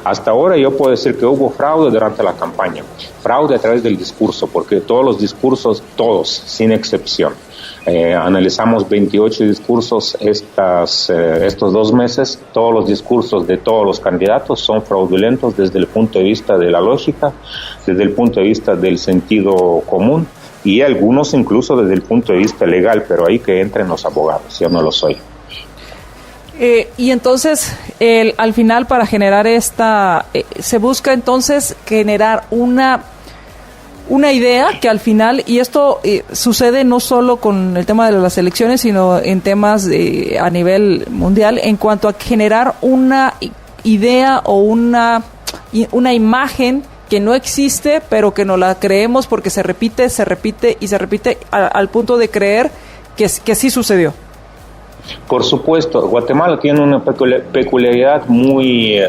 S6: Hasta ahora yo puedo decir que hubo fraude durante la campaña, fraude a través del discurso, porque todos los discursos, todos, sin excepción, analizamos 28 discursos estos 2 meses, todos los discursos de todos los candidatos son fraudulentos desde el punto de vista de la lógica, desde el punto de vista del sentido común y algunos incluso desde el punto de vista legal, pero ahí que entren los abogados, yo no lo soy.
S2: Y entonces, al final, para generar se busca entonces generar una idea que al final, y esto sucede no solo con el tema de las elecciones, sino en temas a nivel mundial, en cuanto a generar una idea o una imagen que no existe, pero que no la creemos porque se repite al punto de creer que sí sucedió.
S6: Por supuesto, Guatemala tiene una peculiaridad muy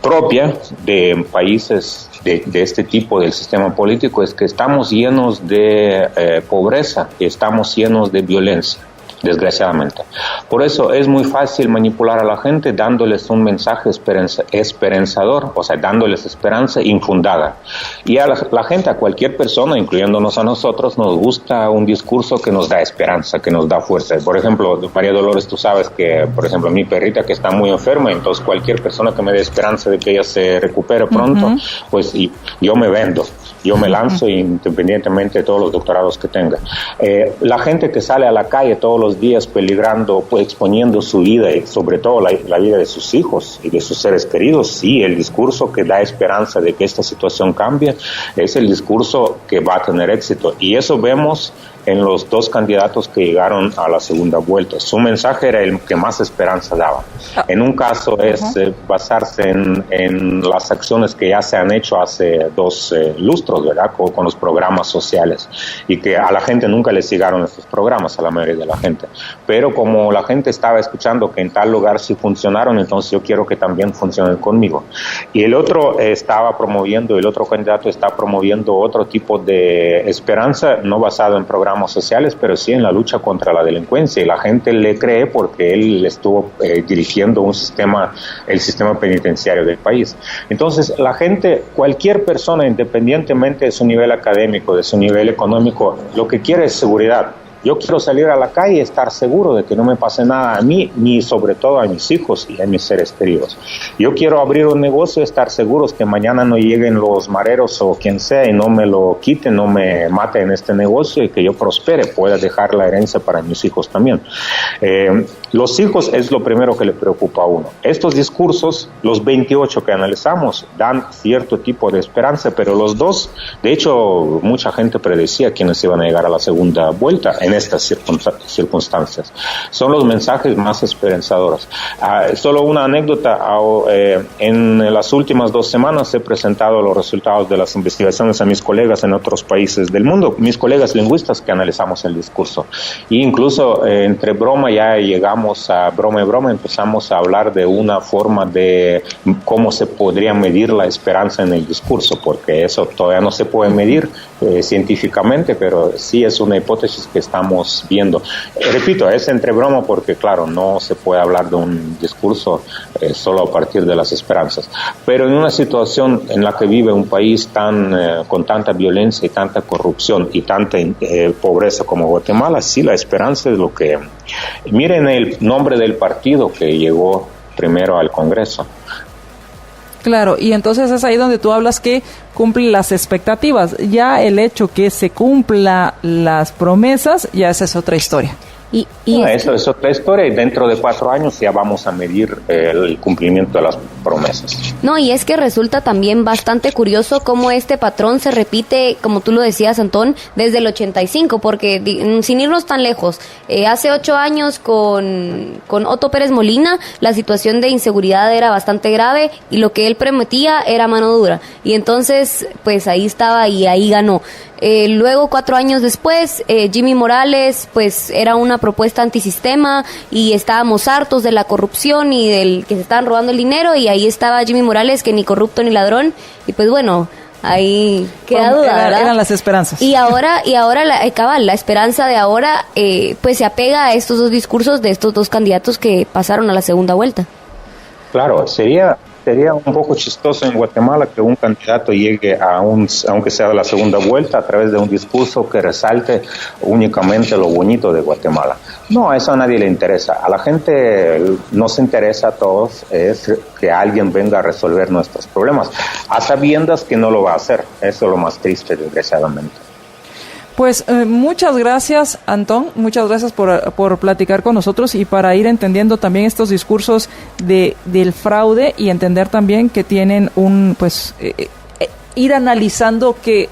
S6: propia de países de este tipo del sistema político, es que estamos llenos de pobreza, estamos llenos de violencia, desgraciadamente. Por eso es muy fácil manipular a la gente dándoles un mensaje esperanzador, o sea, dándoles esperanza infundada. Y a la gente, a cualquier persona, incluyéndonos a nosotros, nos gusta un discurso que nos da esperanza, que nos da fuerza. Por ejemplo, María Dolores, tú sabes que, por ejemplo, mi perrita que está muy enferma, entonces cualquier persona que me dé esperanza de que ella se recupere pronto, pues yo me vendo. Yo me lanzo independientemente de todos los doctorados que tenga. La gente que sale a la calle todos los días peligrando, pues, exponiendo su vida y sobre todo la vida de sus hijos y de sus seres queridos, sí, el discurso que da esperanza de que esta situación cambie es el discurso que va a tener éxito. Y eso vemos en los 2 candidatos que llegaron a la segunda vuelta. Su mensaje era el que más esperanza daba. En un caso es basarse en las acciones que ya se han hecho hace 2 lustros, ¿verdad? Con los programas sociales, y que a la gente nunca les llegaron estos programas, a la mayoría de la gente. Pero como la gente estaba escuchando que en tal lugar sí funcionaron, entonces yo quiero que también funcionen conmigo. Y el otro el otro candidato está promoviendo otro tipo de esperanza, no basado en programas sociales, pero sí en la lucha contra la delincuencia, y la gente le cree porque él estuvo dirigiendo el sistema penitenciario del país. Entonces, la gente, cualquier persona, independientemente de su nivel académico, de su nivel económico, lo que quiere es seguridad. Yo quiero salir a la calle y estar seguro de que no me pase nada a mí, ni sobre todo a mis hijos y a mis seres queridos. Yo quiero abrir un negocio y estar seguros que mañana no lleguen los mareros o quien sea y no me lo quiten, no me maten en este negocio, y que yo prospere, pueda dejar la herencia para mis hijos también. Los hijos es lo primero que le preocupa a uno. Estos discursos, los 28 que analizamos, dan cierto tipo de esperanza, pero los 2, de hecho, mucha gente predecía quiénes iban a llegar a la segunda vuelta. En en estas circunstancias. Son los mensajes más esperanzadores. Solo una anécdota, en las últimas 2 semanas he presentado los resultados de las investigaciones a mis colegas en otros países del mundo, mis colegas lingüistas que analizamos el discurso. E incluso entre broma ya llegamos a broma y broma, empezamos a hablar de una forma de cómo se podría medir la esperanza en el discurso, porque eso todavía no se puede medir científicamente, pero sí es una hipótesis que estamos viendo. Repito, es entre broma porque, claro, no se puede hablar de un discurso solo a partir de las esperanzas. Pero en una situación en la que vive un país con tanta violencia y tanta corrupción y tanta pobreza como Guatemala, sí, la esperanza es lo que... Miren el nombre del partido que llegó primero al Congreso.
S2: Claro, y entonces es ahí donde tú hablas que cumple las expectativas. Ya el hecho que se cumpla las promesas, ya esa es otra historia.
S6: Eso es otra historia, y dentro de 4 años ya vamos a medir el cumplimiento de las promesas.
S3: No, y es que resulta también bastante curioso cómo este patrón se repite, como tú lo decías, Antón, desde el 85, porque sin irnos tan lejos, hace 8 años con Otto Pérez Molina, la situación de inseguridad era bastante grave y lo que él prometía era mano dura. Y entonces, pues ahí estaba y ahí ganó. Luego, 4 años después, Jimmy Morales, pues era una propuesta antisistema y estábamos hartos de la corrupción y del que se estaban robando el dinero, y ahí estaba Jimmy Morales, que ni corrupto ni ladrón, y pues bueno, ahí queda duda, ¿verdad?
S2: Eran las esperanzas.
S3: Y ahora la esperanza de ahora, pues se apega a estos 2 discursos de estos 2 candidatos que pasaron a la segunda vuelta.
S6: Claro, sería un poco chistoso en Guatemala que un candidato llegue aunque sea de la segunda vuelta, a través de un discurso que resalte únicamente lo bonito de Guatemala. No, eso a nadie le interesa. A la gente nos interesa a todos es que alguien venga a resolver nuestros problemas, a sabiendas que no lo va a hacer. Eso es lo más triste, desgraciadamente.
S2: Pues muchas gracias, Antón, muchas gracias por platicar con nosotros y para ir entendiendo también estos discursos del fraude y entender también que tienen ir analizando qué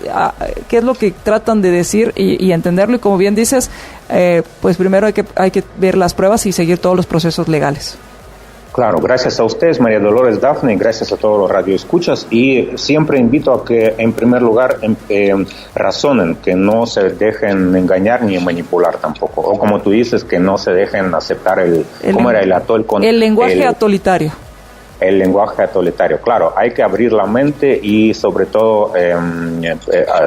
S2: es lo que tratan de decir y entenderlo, y como bien dices, pues primero hay que ver las pruebas y seguir todos los procesos legales.
S6: Claro, gracias a ustedes, María Dolores, Dafne, gracias a todos los radioescuchas, y siempre invito a que en primer lugar razonen, que no se dejen engañar ni manipular tampoco, o como tú dices, que no se dejen aceptar el
S2: lenguaje atolitario.
S6: El lenguaje atolitario, claro, hay que abrir la mente y sobre todo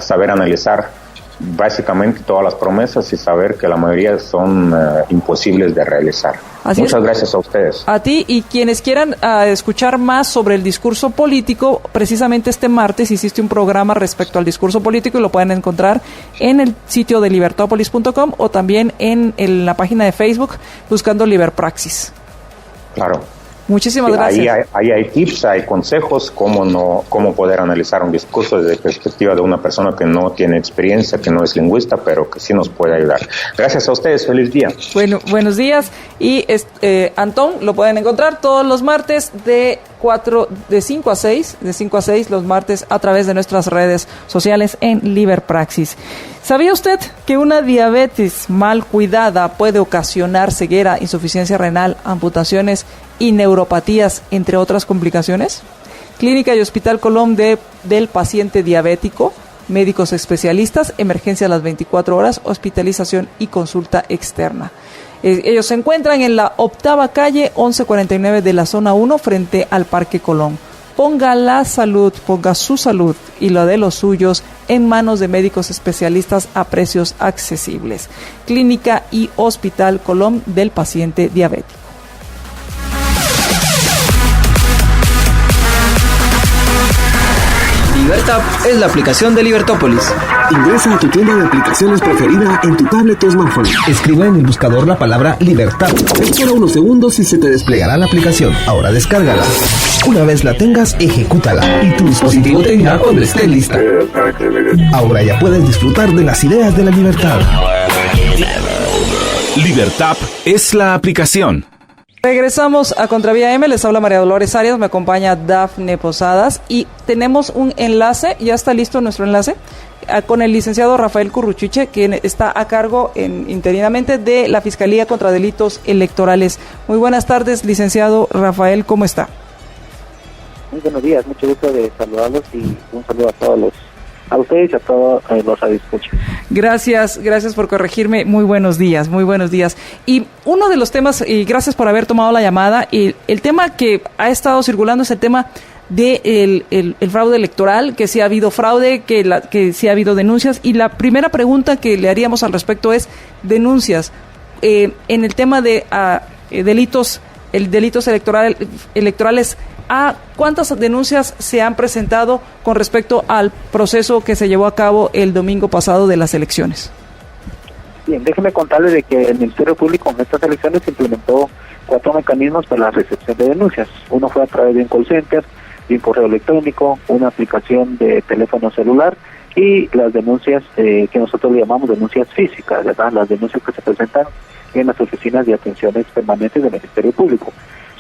S6: saber analizar básicamente todas las promesas y saber que la mayoría son imposibles de realizar. Muchas gracias a ustedes.
S2: A ti, y quienes quieran escuchar más sobre el discurso político, precisamente este martes hiciste un programa respecto al discurso político y lo pueden encontrar en el sitio de libertopolis.com o también en la página de Facebook buscando Liberpraxis.
S6: Claro.
S2: Muchísimas gracias.
S6: Ahí hay tips, hay consejos, cómo poder analizar un discurso desde la perspectiva de una persona que no tiene experiencia, que no es lingüista, pero que sí nos puede ayudar. Gracias a ustedes, feliz día.
S2: Bueno, buenos días. Y Antón lo pueden encontrar todos los martes de 5 a 6 los martes a través de nuestras redes sociales en Liberpraxis. ¿Sabía usted que una diabetes mal cuidada puede ocasionar ceguera, insuficiencia renal, amputaciones y neuropatías, entre otras complicaciones? Clínica y Hospital Colón del paciente diabético, médicos especialistas, emergencia a las 24 horas, hospitalización y consulta externa. Ellos se encuentran en la 8ª calle 1149 de la zona 1 frente al Parque Colón. Ponga su salud y la de los suyos en manos de médicos especialistas a precios accesibles. Clínica y Hospital Colón del paciente diabético.
S5: Libertap es la aplicación de Libertópolis.
S7: Ingresa a tu tienda de aplicaciones preferida en tu tablet o smartphone.
S5: Escribe en el buscador la palabra Libertap.
S7: Espera unos segundos y se te desplegará la aplicación.
S5: Ahora descárgala. Una vez la tengas, ejecútala y tu dispositivo te dirá cuando esté lista. Ahora ya puedes disfrutar de las ideas de la libertad.
S1: Libertap es la aplicación.
S2: Regresamos a Contravía M, les habla María Dolores Arias, me acompaña Dafne Posadas y tenemos un enlace, ya está listo nuestro enlace, con el licenciado Rafael Curruchiche, quien está a cargo interinamente de la Fiscalía contra Delitos Electorales. Muy buenas tardes, licenciado Rafael, ¿cómo está?
S8: Muy buenos días, mucho gusto de saludarlos y un saludo a ustedes y a todos los radioescuchas.
S2: Gracias por corregirme. Muy buenos días. Y uno de los temas, y gracias por haber tomado la llamada, y el tema que ha estado circulando es el tema de el fraude electoral, que sí ha habido fraude, que sí ha habido denuncias, y la primera pregunta que le haríamos al respecto es denuncias. En el tema de delitos electorales, ¿cuántas denuncias se han presentado con respecto al proceso que se llevó a cabo el domingo pasado de las elecciones?
S8: Bien, déjeme contarles de que el Ministerio Público en estas elecciones implementó 4 mecanismos para la recepción de denuncias. Uno fue a través de un call center, de un correo electrónico, una aplicación de teléfono celular y las denuncias que nosotros le llamamos denuncias físicas, ¿verdad? Las denuncias que se presentan en las oficinas de atenciones permanentes del Ministerio Público.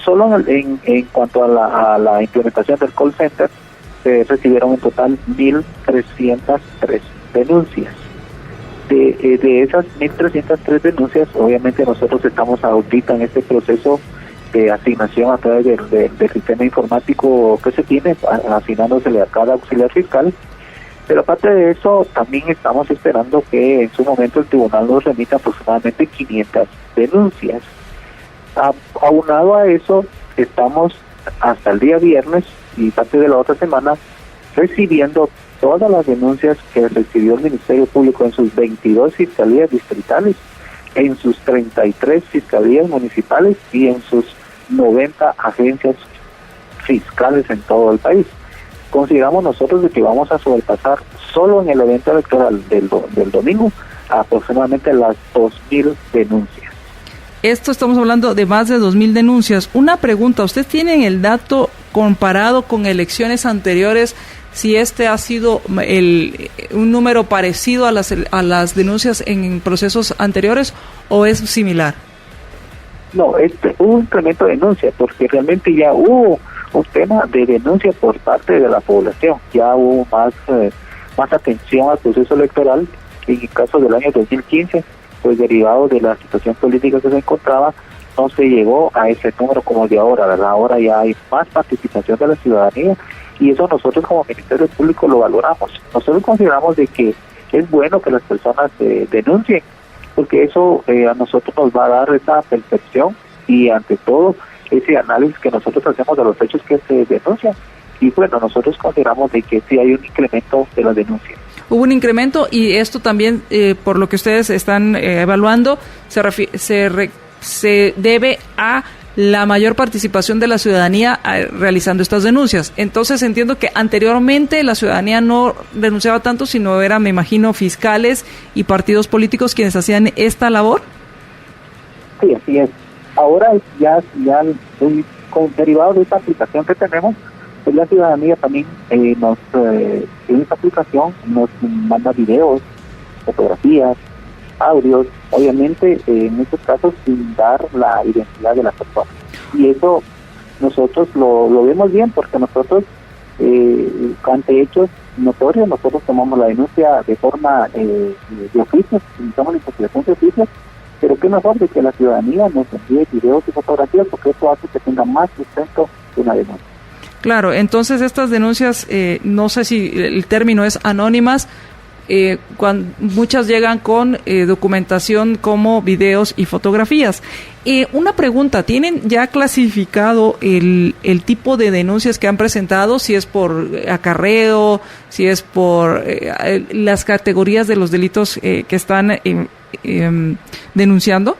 S8: Solo en cuanto a la implementación del call center, se recibieron en total 1.303 denuncias. De esas 1.303 denuncias, obviamente nosotros estamos ahorita en este proceso de asignación a través del sistema informático que se tiene, asignándosele a cada auxiliar fiscal. Pero aparte de eso, también estamos esperando que en su momento el tribunal nos remita aproximadamente 500 denuncias. Aunado a eso, estamos hasta el día viernes y parte de la otra semana recibiendo todas las denuncias que recibió el Ministerio Público en sus 22 fiscalías distritales, en sus 33 fiscalías municipales y en sus 90 agencias fiscales en todo el país. Consideramos nosotros de que vamos a sobrepasar solo en el evento electoral del domingo aproximadamente las 2.000 denuncias.
S2: Estamos hablando de más de 2.000 denuncias. Una pregunta, ¿usted tiene el dato comparado con elecciones anteriores, si este ha sido un número parecido a las denuncias en procesos anteriores o es similar?
S8: No, hubo un incremento de denuncias porque realmente ya hubo un tema de denuncia por parte de la población, ya hubo más atención al proceso electoral. En el caso del año 2015, pues derivado de la situación política que se encontraba, no se llegó a ese número como el de ahora, ¿verdad? Ahora ya hay más participación de la ciudadanía y eso nosotros como Ministerio Público lo valoramos. Nosotros consideramos de que es bueno que las personas denuncien, porque eso a nosotros nos va a dar esa percepción y ante todo ese análisis que nosotros hacemos de los hechos que se denuncian. Y bueno, nosotros consideramos de que sí hay un incremento de las denuncias.
S2: Hubo un incremento y esto también, por lo que ustedes están evaluando, se debe a la mayor participación de la ciudadanía realizando estas denuncias. Entonces entiendo que anteriormente la ciudadanía no denunciaba tanto, sino eran, me imagino, fiscales y partidos políticos quienes hacían esta labor.
S8: Sí, así es. Ahora ya derivado de esta aplicación que tenemos, pues la ciudadanía también en esta aplicación nos manda videos, fotografías, audios, obviamente en muchos casos sin dar la identidad de la persona. Y eso nosotros lo vemos bien porque nosotros ante hechos notorios nosotros tomamos la denuncia de forma de oficio, iniciamos la investigación de oficio, pero qué mejor de que la ciudadanía nos envíe videos y fotografías porque eso hace que tenga más sustento de una denuncia.
S2: Claro, entonces estas denuncias, no sé si el término es anónimas, muchas llegan con documentación como videos y fotografías. Una pregunta, ¿tienen ya clasificado el tipo de denuncias que han presentado? Si es por acarreo, si es por las categorías de los delitos que están denunciando.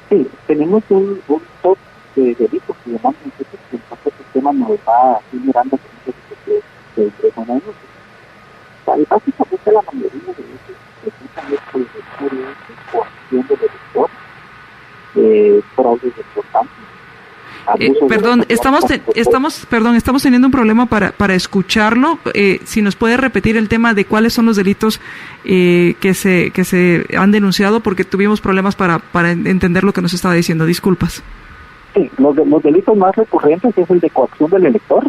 S8: Sí, tenemos un top de delitos que llamamos nosotros, que el sistema nos va generando de denuncias. Básicamente la mayoría de ellos presentan por coacción del elector, fraudes importantes.
S2: Estamos teniendo un problema para escucharlo. Si nos puede repetir el tema de cuáles son los delitos que se han denunciado, porque tuvimos problemas para entender lo que nos estaba diciendo. Disculpas.
S8: Sí, los delitos más recurrentes es el de coacción del elector.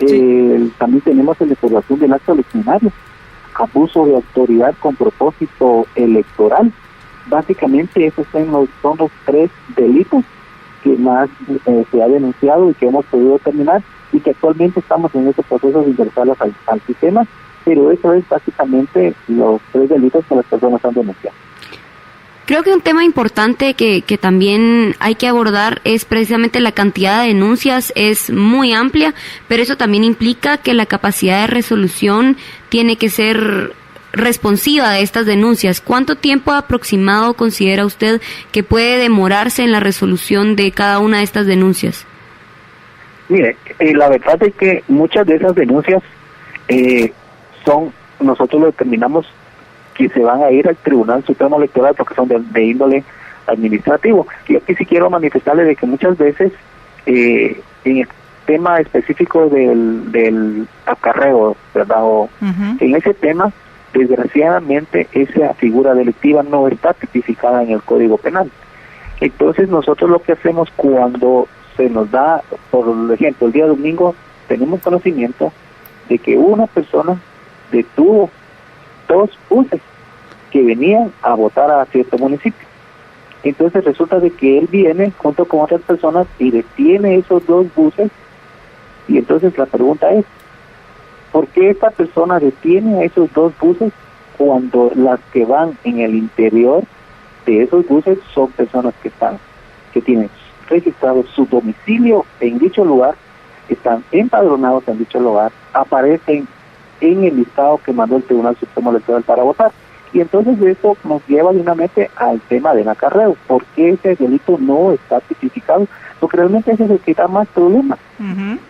S8: Sí. También tenemos el de formación del acto eleccionario abuso de autoridad con propósito electoral. Básicamente esos son los 3 delitos que más se ha denunciado y que hemos podido determinar, y que actualmente estamos en este proceso de ingresarlos al sistema, pero eso es básicamente los 3 delitos que las personas han denunciado.
S3: Creo que un tema importante que también hay que abordar es precisamente la cantidad de denuncias. Es muy amplia, pero eso también implica que la capacidad de resolución tiene que ser responsiva de estas denuncias. ¿Cuánto tiempo aproximado considera usted que puede demorarse en la resolución de cada una de estas denuncias?
S8: Mire, la verdad es que muchas de esas denuncias nosotros lo determinamos que se van a ir al Tribunal Supremo Electoral porque son de índole administrativo. Y aquí sí quiero manifestarle de que muchas veces en el tema específico del acarreo, ¿verdad? En ese tema, desgraciadamente, esa figura delictiva no está tipificada en el Código Penal. Entonces nosotros lo que hacemos cuando se nos da, por ejemplo, el día domingo, tenemos conocimiento de que una persona detuvo 2 buses que venían a votar a cierto municipio. Entonces resulta de que él viene junto con otras personas y detiene esos 2 buses, y entonces la pregunta es, ¿por qué esta persona detiene a esos 2 buses cuando las que van en el interior de esos buses son personas que tienen registrado su domicilio en dicho lugar, están empadronados en dicho lugar, aparecen en el listado que mandó el Tribunal Supremo Electoral para votar? Y entonces eso nos lleva dignamente al tema del acarreo. ¿Por qué ese delito no está tipificado? Porque realmente ese es el que da más problemas.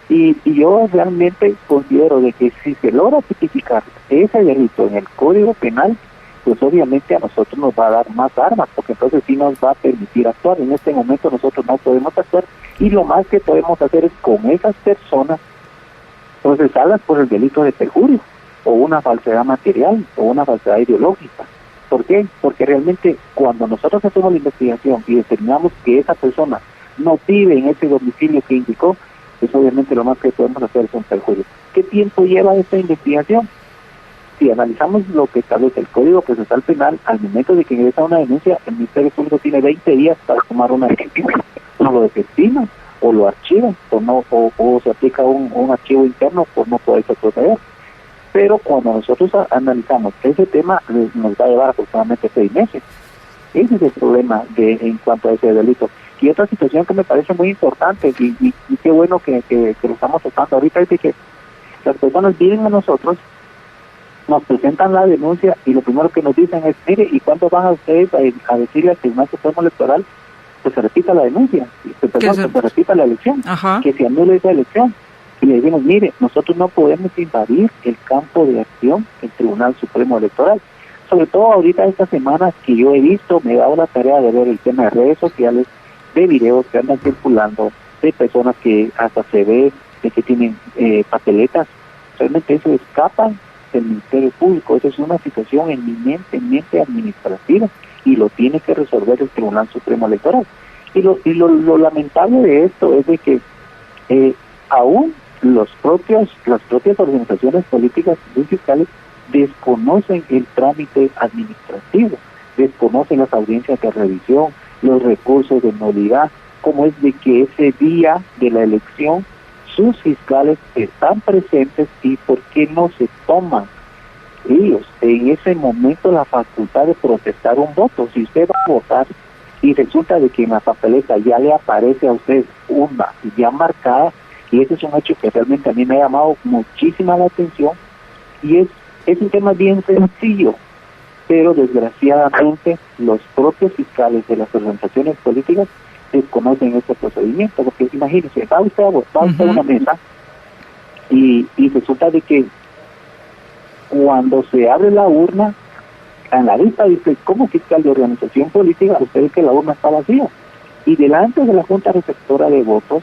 S8: Y yo realmente considero de que si se logra tipificar ese delito en el Código Penal, pues obviamente a nosotros nos va a dar más armas, porque entonces sí nos va a permitir actuar. En este momento nosotros no podemos actuar, y lo más que podemos hacer es con esas personas procesarlas por el delito de perjurio, o una falsedad material, o una falsedad ideológica. ¿Por qué? Porque realmente cuando nosotros hacemos la investigación y determinamos que esa persona no vive en ese domicilio que indicó, pues obviamente lo más que podemos hacer es un perjurio. ¿Qué tiempo lleva esta investigación? Si analizamos lo que establece el Código Procesal Penal, al momento de que ingresa una denuncia, el Ministerio Público tiene 20 días para tomar una decisión. No lo desestima, o lo archiva, o se aplica un archivo interno por no poder proceder. Pero cuando nosotros analizamos ese tema, nos va a llevar aproximadamente 6 meses. Ese es el problema en cuanto a ese delito. Y otra situación que me parece muy importante, y qué bueno que lo estamos tratando ahorita, es de que las personas vienen a nosotros, nos presentan la denuncia, y lo primero que nos dicen es, mire, ¿y cuándo van a ustedes a decirle al Tribunal Supremo Electoral que se repita la denuncia, que se repita la elección, que se anule esa elección? Y le decimos, mire, nosotros no podemos invadir el campo de acción del Tribunal Supremo Electoral. Sobre todo ahorita estas semanas que yo he visto, me he dado la tarea de ver el tema de redes sociales, de videos que andan circulando, de personas que hasta se ve de que tienen papeletas. Realmente eso escapa del Ministerio Público. Eso es una situación eminentemente administrativa, y lo tiene que resolver el Tribunal Supremo Electoral. Y lo lamentable de esto es de que aún las propias organizaciones políticas y fiscales desconocen el trámite administrativo, desconocen las audiencias de revisión, los recursos de nulidad, como es de que ese día de la elección sus fiscales están presentes, y por qué no se toman ellos en ese momento la facultad de protestar un voto. Si usted va a votar y resulta de que en la papeleta ya le aparece a usted una ya marcada, y ese es un hecho que realmente a mí me ha llamado muchísima la atención, y es un tema bien sencillo, pero desgraciadamente los propios fiscales de las organizaciones políticas desconocen este procedimiento, porque imagínense, va usted a una mesa y resulta de que cuando se abre la urna, en la lista dice, como fiscal de organización política, usted ve que la urna está vacía, y delante de la Junta Receptora de Votos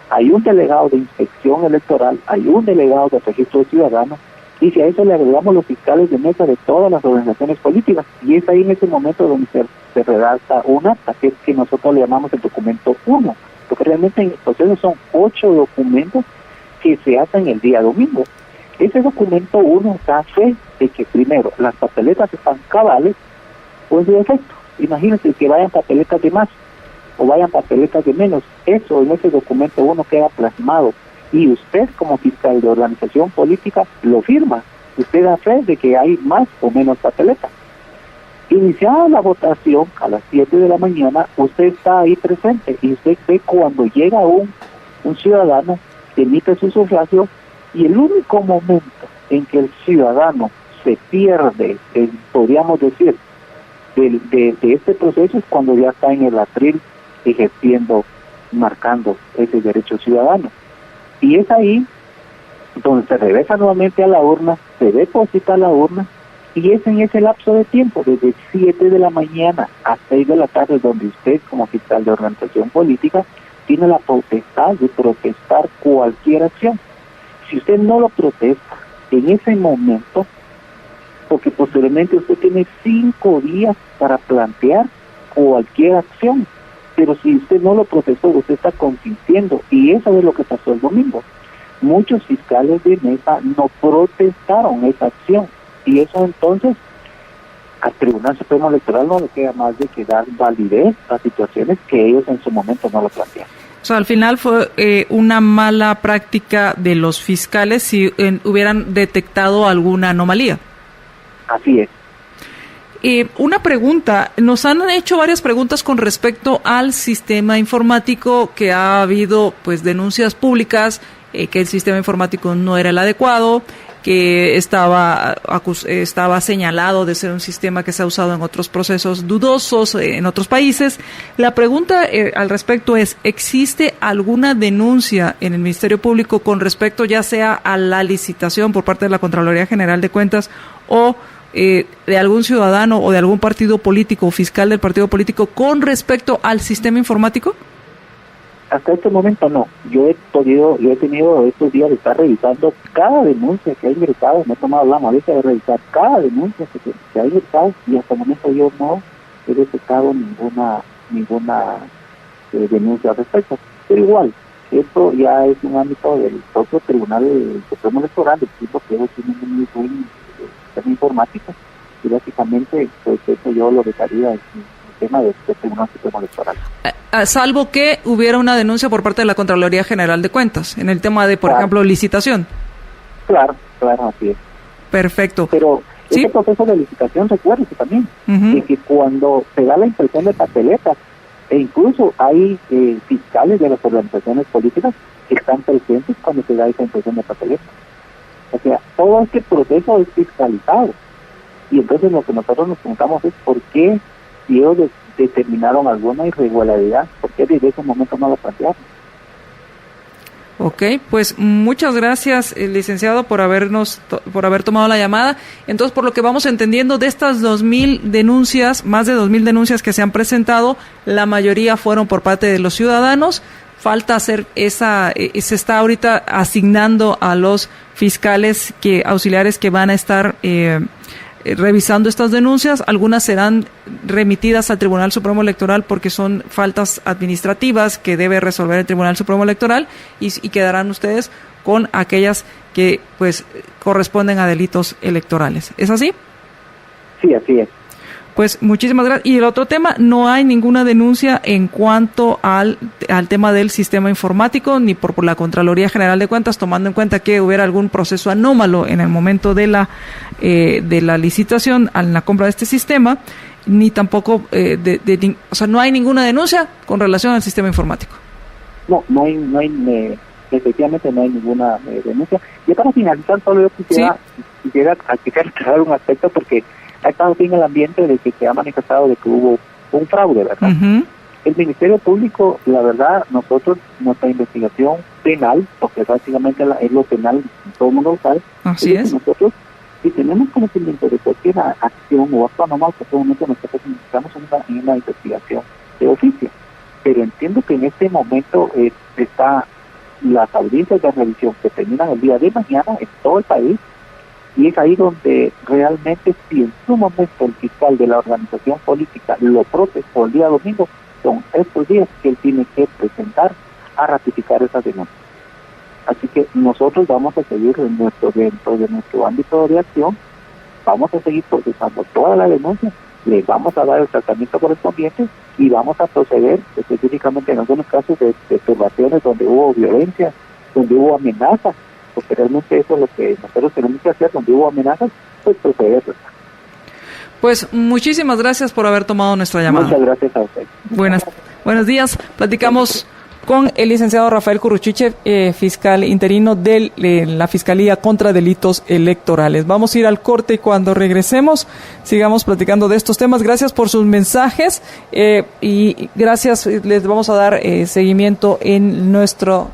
S8: hay un delegado de inspección electoral, hay un delegado de registro de ciudadanos, y si a eso le agregamos los fiscales de mesa de todas las organizaciones políticas, y es ahí en ese momento donde se redacta un acta, que es que nosotros le llamamos el documento 1, porque realmente en el proceso son 8 documentos que se hacen el día domingo. Ese documento uno da fe de que primero las papeletas están cabales o en su defecto. Imagínense que vayan papeletas de más o vayan papeletas de menos. Eso en ese documento uno queda plasmado y usted como fiscal de organización política lo firma. Usted da fe de que hay más o menos papeletas. Iniciada la votación a las 7 de la mañana, usted está ahí presente y usted ve cuando llega un ciudadano, emite su sufragio y el único momento en que el ciudadano se pierde, podríamos decir, de este proceso es cuando ya está en el atril ejerciendo, marcando ese derecho ciudadano. Y es ahí donde se regresa nuevamente a la urna, se deposita la urna, y es en ese lapso de tiempo, desde 7 de la mañana a 6 de la tarde, donde usted como fiscal de organización política tiene la potestad de protestar cualquier acción. Si usted no lo protesta en ese momento, porque posteriormente usted tiene 5 días para plantear cualquier acción, pero si usted no lo protestó, usted está consintiendo, y eso es lo que pasó el domingo. Muchos fiscales de mesa no protestaron esa acción, y eso entonces al Tribunal Supremo Electoral no le queda más de que dar validez a situaciones que ellos en su momento no lo plantearon.
S2: O sea, al final fue una mala práctica de los fiscales si hubieran detectado alguna anomalía.
S8: Así es.
S2: Una pregunta, nos han hecho varias preguntas con respecto al sistema informático, que ha habido pues denuncias públicas, que el sistema informático no era el adecuado, que estaba señalado de ser un sistema que se ha usado en otros procesos dudosos en otros países. La pregunta al respecto es, ¿existe alguna denuncia en el Ministerio Público con respecto ya sea a la licitación por parte de la Contraloría General de Cuentas o de algún ciudadano o de algún partido político o fiscal del partido político con respecto al sistema informático?
S8: Hasta este momento no. Yo he tenido estos días de estar revisando cada denuncia que ha ingresado, me he tomado la molestia de revisar cada denuncia que ha ingresado, y hasta el momento yo no he detectado ninguna denuncia al respecto. Pero igual, esto ya es un ámbito del propio Tribunal Supremo Electoral, del tipo que ellos tienen un muy buen sistema informático, y básicamente pues eso yo lo dejaría en el tema del Tribunal Supremo Electoral.
S2: Salvo que hubiera una denuncia por parte de la Contraloría General de Cuentas, en el tema de, por ejemplo, licitación.
S8: Claro, así es.
S2: Perfecto.
S8: Pero
S2: ¿sí?
S8: Ese proceso de licitación, recuérdese también, de que cuando se da la impresión de papeletas, e incluso hay fiscales de las organizaciones políticas que están presentes cuando se da esa impresión de papeletas. O sea, todo este proceso es fiscalizado. Y entonces lo que nosotros nos preguntamos es por qué, si ellos determinaron alguna irregularidad, ¿por qué desde ese momento no lo plantearon?
S2: Ok, pues muchas gracias, licenciado, por haber tomado la llamada. Entonces, por lo que vamos entendiendo, de estas 2,000 denuncias, más de 2,000 denuncias que se han presentado, la mayoría fueron por parte de los ciudadanos. Falta hacer se está ahorita asignando a los fiscales auxiliares que van a estar revisando estas denuncias. Algunas serán remitidas al Tribunal Supremo Electoral porque son faltas administrativas que debe resolver el Tribunal Supremo Electoral, y quedarán ustedes con aquellas que pues corresponden a delitos electorales. ¿Es así?
S8: Sí, así es.
S2: Pues muchísimas gracias. Y el otro tema, no hay ninguna denuncia en cuanto al tema del sistema informático, ni por la Contraloría General de Cuentas, tomando en cuenta que hubiera algún proceso anómalo en el momento de la licitación, en la compra de este sistema, ni tampoco, o sea, no hay ninguna denuncia con relación al sistema informático. No hay efectivamente no hay ninguna denuncia. Y para finalizar, solo yo quisiera aclarar un aspecto, porque ha estado en el ambiente de que se ha manifestado de que hubo un fraude, ¿verdad? Uh-huh. El Ministerio Público, la verdad, nuestra investigación penal, porque básicamente es lo penal, todo el mundo lo sabe, así es.
S8: Nosotros, si tenemos conocimiento de cualquier acción o acto anormal, por todo momento nosotros estamos en una investigación de oficio. Pero entiendo que en este momento está las audiencias de revisión que terminan el día de mañana en todo el país. Y es ahí donde realmente, si en su momento el fiscal de la organización política lo protestó el día domingo, son estos días que él tiene que presentar a ratificar esas denuncias. Así que nosotros vamos a seguir dentro de nuestro ámbito de acción, vamos a seguir procesando toda la denuncia, les vamos a dar el tratamiento correspondiente y vamos a proceder específicamente en algunos casos de turbaciones donde hubo violencia, donde hubo amenazas, porque realmente eso es lo que nosotros tenemos que hacer, donde hubo amenazas, pues proceder.
S2: Pues muchísimas gracias por haber tomado nuestra llamada.
S8: Muchas gracias a usted.
S2: Buenos días. Platicamos con el licenciado Rafael Curruchiche, fiscal interino de la Fiscalía contra Delitos Electorales. Vamos a ir al corte y cuando regresemos sigamos platicando de estos temas. Gracias por sus mensajes y gracias, les vamos a dar seguimiento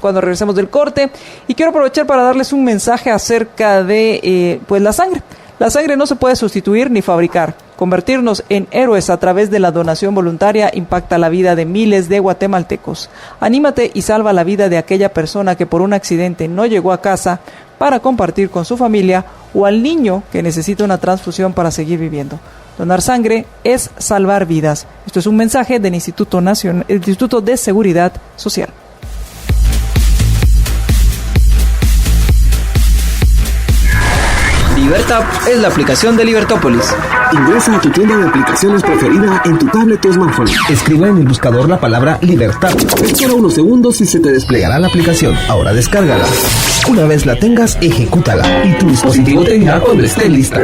S2: cuando regresemos del corte. Y quiero aprovechar para darles un mensaje acerca de pues la sangre. La sangre no se puede sustituir ni fabricar. Convertirnos en héroes a través de la donación voluntaria impacta la vida de miles de guatemaltecos. Anímate y salva la vida de aquella persona que por un accidente no llegó a casa para compartir con su familia o al niño que necesita una transfusión para seguir viviendo. Donar sangre es salvar vidas. Esto es un mensaje del Instituto de Seguridad Social.
S9: Libertap es la aplicación de Libertópolis.
S7: Ingresa a tu tienda de aplicaciones preferida en tu tablet o smartphone.
S5: Escribe en el buscador la palabra Libertap.
S7: Espera unos segundos y se te desplegará la aplicación.
S5: Ahora descárgala. Una vez la tengas, ejecútala y tu dispositivo te dirá cuando esté lista.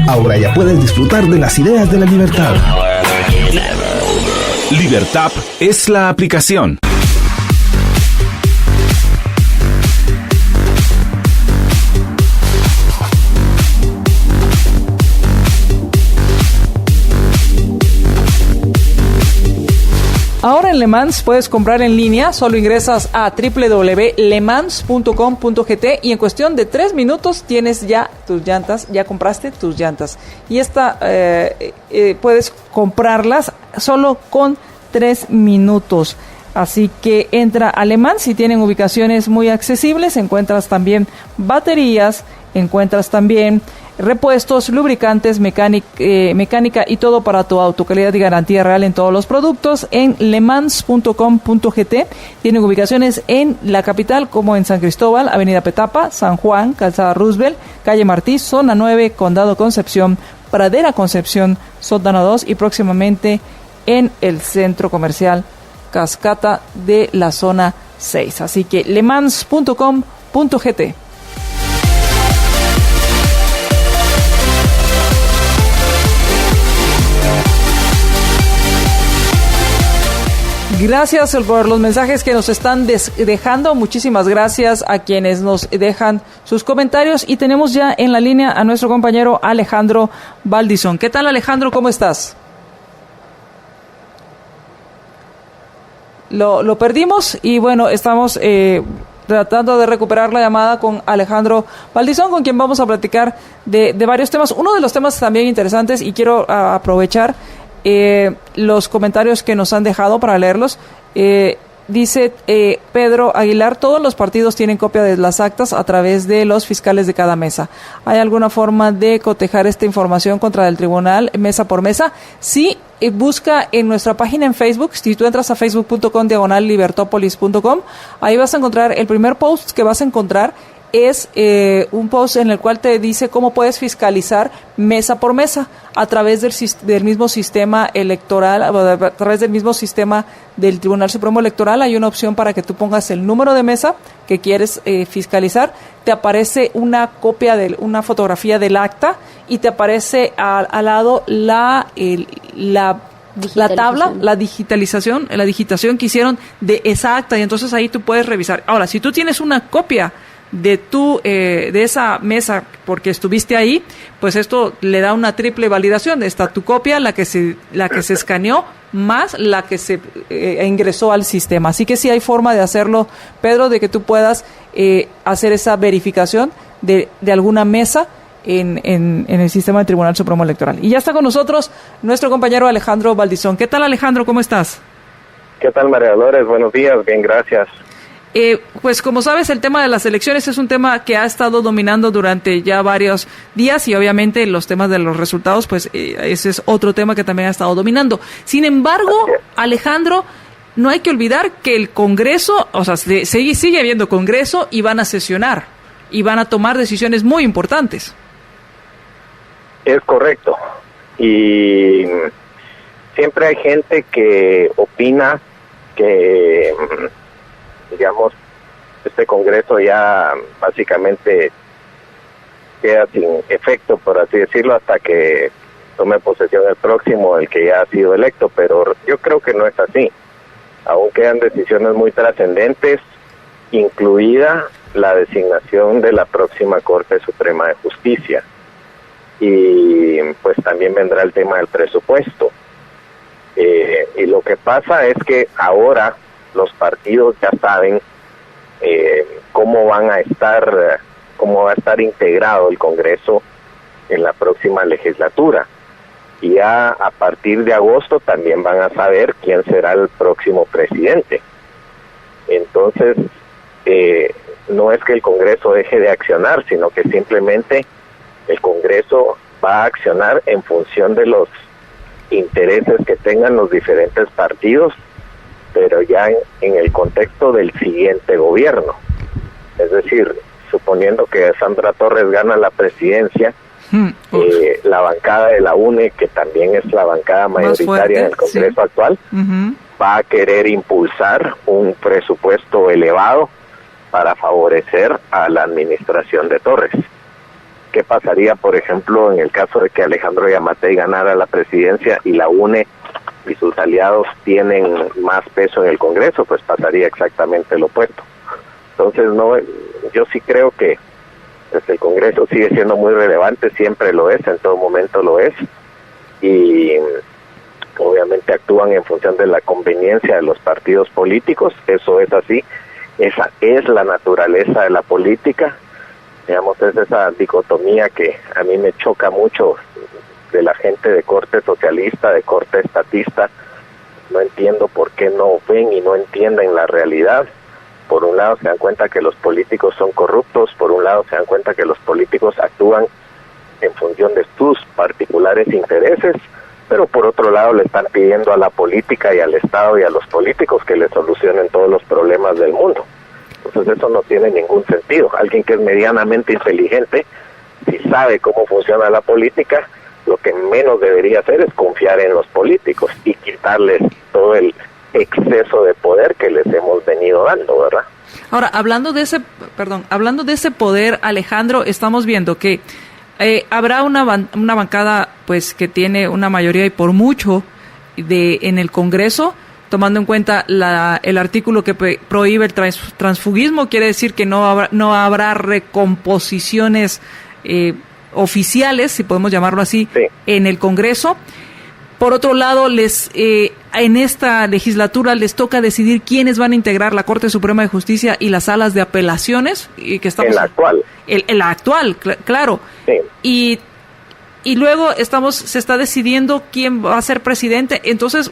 S5: Ahora ya puedes disfrutar de las ideas de la libertad.
S1: Libertap es la aplicación.
S2: Ahora en Le Mans puedes comprar en línea, solo ingresas a www.lemans.com.gt y en cuestión de 3 minutos tienes ya tus llantas, ya compraste tus llantas. Y puedes comprarlas solo con 3 minutos. Así que entra a Le Mans, si tienen ubicaciones muy accesibles, encuentras también baterías, encuentras también repuestos, lubricantes, mecánica y todo para tu auto. Calidad y garantía real en todos los productos en lemans.com.gt. Tienen ubicaciones en la capital como en San Cristóbal, Avenida Petapa, San Juan, Calzada Roosevelt, Calle Martí, Zona 9, Condado Concepción, Pradera Concepción, Sótano 2 y próximamente en el Centro Comercial Cascata de la Zona 6. Así que lemans.com.gt. Gracias por los mensajes que nos están dejando. Muchísimas gracias a quienes nos dejan sus comentarios. Y tenemos ya en la línea a nuestro compañero Alejandro Baldizón. ¿Qué tal, Alejandro? ¿Cómo estás? Lo perdimos y bueno, estamos tratando de recuperar la llamada con Alejandro Baldizón, con quien vamos a platicar de varios temas. Uno de los temas también interesantes, y quiero aprovechar los comentarios que nos han dejado para leerlos. Dice Pedro Aguilar: todos los partidos tienen copia de las actas a través de los fiscales de cada mesa. ¿Hay alguna forma de cotejar esta información contra el tribunal mesa por mesa? Sí, busca en nuestra página en Facebook. Si tú entras a facebook.com/libertopolis.com, ahí vas a encontrar el primer post que vas a encontrar. Es un post en el cual te dice cómo puedes fiscalizar mesa por mesa a través del mismo sistema electoral, a través del mismo sistema del Tribunal Supremo Electoral. Hay una opción para que tú pongas el número de mesa que quieres fiscalizar. Te aparece una fotografía del acta y te aparece al lado la tabla, la digitación que hicieron de esa acta, y entonces ahí tú puedes revisar. Ahora, si tú tienes una copia de esa mesa porque estuviste ahí, pues esto le da una triple validación. Está tu copia, la que se escaneó, más la que se ingresó al sistema. Así que sí hay forma de hacerlo, Pedro, de que tú puedas hacer esa verificación de alguna mesa en el sistema del Tribunal Supremo Electoral. Y ya está con nosotros nuestro compañero Alejandro Baldizón. ¿Qué tal, Alejandro? ¿Cómo estás?
S10: ¿Qué tal, María Dolores? Buenos días, bien, gracias.
S2: Pues como sabes, el tema de las elecciones es un tema que ha estado dominando durante ya varios días, y obviamente los temas de los resultados, pues ese es otro tema que también ha estado dominando. Sin embargo, Alejandro, no hay que olvidar que el Congreso, o sea, sigue habiendo Congreso y van a sesionar y van a tomar decisiones muy importantes.
S10: Es correcto. Y siempre hay gente que opina que, digamos, este Congreso ya básicamente queda sin efecto, por así decirlo, hasta que tome posesión el próximo, el que ya ha sido electo, pero yo creo que no es así. Aún quedan decisiones muy trascendentes, incluida la designación de la próxima Corte Suprema de Justicia. Y pues también vendrá el tema del presupuesto. Y lo que pasa es que ahora los partidos ya saben cómo va a estar integrado el Congreso en la próxima legislatura. Y ya a partir de agosto también van a saber quién será el próximo presidente. Entonces, no es que el Congreso deje de accionar, sino que simplemente el Congreso va a accionar en función de los intereses que tengan los diferentes partidos, pero ya en el contexto del siguiente gobierno. Es decir, suponiendo que Sandra Torres gana la presidencia, la bancada de la UNE, que también es la bancada mayoritaria en el Congreso actual, va a querer impulsar un presupuesto elevado para favorecer a la administración de Torres. ¿Qué pasaría, por ejemplo, en el caso de que Alejandro Yamatei ganara la presidencia y la UNE y sus aliados tienen más peso en el Congreso? Pues pasaría exactamente lo opuesto. Entonces, no, yo sí creo que pues, el Congreso sigue siendo muy relevante, siempre lo es, en todo momento lo es, y obviamente actúan en función de la conveniencia de los partidos políticos, eso es así, esa es la naturaleza de la política. Digamos, es esa dicotomía que a mí me choca mucho de la gente de corte socialista, de corte estatista. No entiendo por qué no ven y no entienden la realidad. Por un lado se dan cuenta que los políticos son corruptos, por un lado se dan cuenta que los políticos actúan en función de sus particulares intereses, pero por otro lado le están pidiendo a la política y al Estado y a los políticos que les solucionen todos los problemas del mundo. Entonces eso no tiene ningún sentido. Alguien que es medianamente inteligente, si sabe cómo funciona la política, lo que menos debería hacer es confiar en los políticos y quitarles todo el exceso de poder que les hemos venido dando, ¿verdad?
S2: Ahora, hablando de ese poder, Alejandro, estamos viendo que habrá una bancada pues que tiene una mayoría y por mucho en el Congreso, tomando en cuenta el artículo que prohíbe el transfugismo. Quiere decir que no habrá recomposiciones oficiales, si podemos llamarlo así, sí, en el Congreso. Por otro lado, en esta legislatura les toca decidir quiénes van a integrar la Corte Suprema de Justicia y las salas de apelaciones.
S10: En la actual.
S2: En la actual, claro. Sí. Y luego se está decidiendo quién va a ser presidente. Entonces,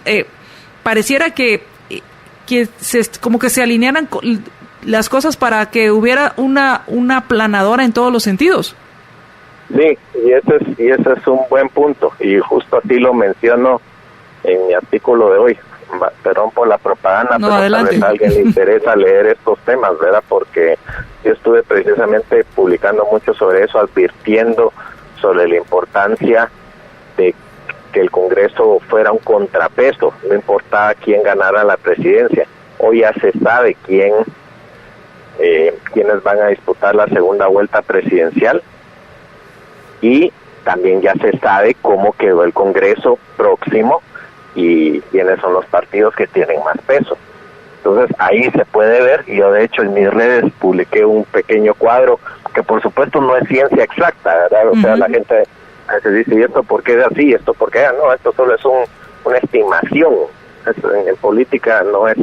S2: pareciera que como que se alinearan las cosas para que hubiera una aplanadora en todos los sentidos.
S10: Sí, y ese es un buen punto, y justo así lo menciono en mi artículo de hoy. Perdón por la propaganda, pero tal vez a alguien le interesa leer estos temas, ¿verdad? Porque yo estuve precisamente publicando mucho sobre eso, advirtiendo sobre la importancia de que el Congreso fuera un contrapeso, no importaba quién ganara la presidencia. Hoy ya se sabe quiénes van a disputar la segunda vuelta presidencial, y también ya se sabe cómo quedó el Congreso próximo y quiénes son los partidos que tienen más peso. Entonces ahí se puede ver, y yo de hecho en mis redes publiqué un pequeño cuadro que por supuesto no es ciencia exacta, ¿verdad? O sea, la gente a veces dice, ¿y esto por qué es así? ¿Esto por qué? No, esto solo es una estimación. En política no es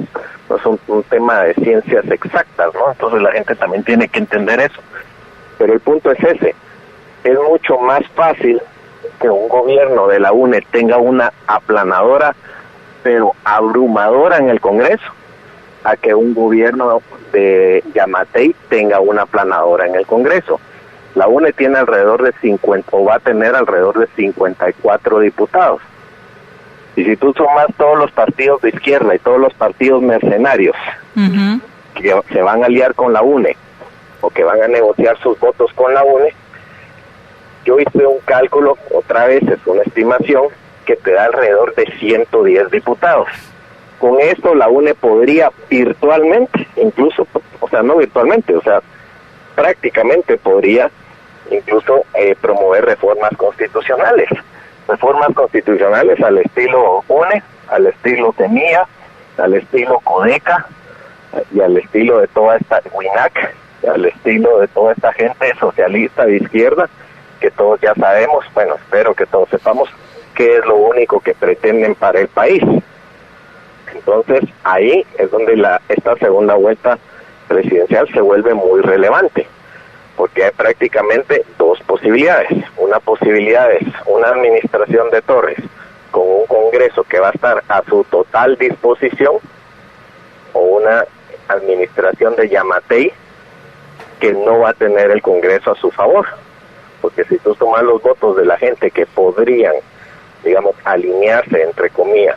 S10: un tema de ciencias exactas, ¿no? Entonces la gente también tiene que entender eso. Pero el punto es ese. Es mucho más fácil que un gobierno de la UNE tenga una aplanadora, pero abrumadora en el Congreso, a que un gobierno de Yamatei tenga una aplanadora en el Congreso. La UNE tiene alrededor de 50, o va a tener alrededor de 54 diputados. Y si tú sumas todos los partidos de izquierda y todos los partidos mercenarios que se van a aliar con la UNE o que van a negociar sus votos con la UNE, yo hice un cálculo, otra vez es una estimación, que te da alrededor de 110 diputados. Con esto la UNE podría virtualmente, incluso, o sea, no virtualmente, o sea, prácticamente podría incluso promover reformas constitucionales al estilo UNE, al estilo TEMIA, al estilo CODECA y al estilo de toda esta WINAC, al estilo de toda esta gente socialista de izquierda, que todos ya sabemos, bueno, espero que todos sepamos qué es lo único que pretenden para el país. Entonces, ahí es donde esta segunda vuelta presidencial se vuelve muy relevante, porque hay prácticamente dos posibilidades. Una posibilidad es una administración de Torres con un Congreso que va a estar a su total disposición, o una administración de Yamatei que no va a tener el Congreso a su favor. Porque si tú tomas los votos de la gente que podrían, digamos, alinearse, entre comillas,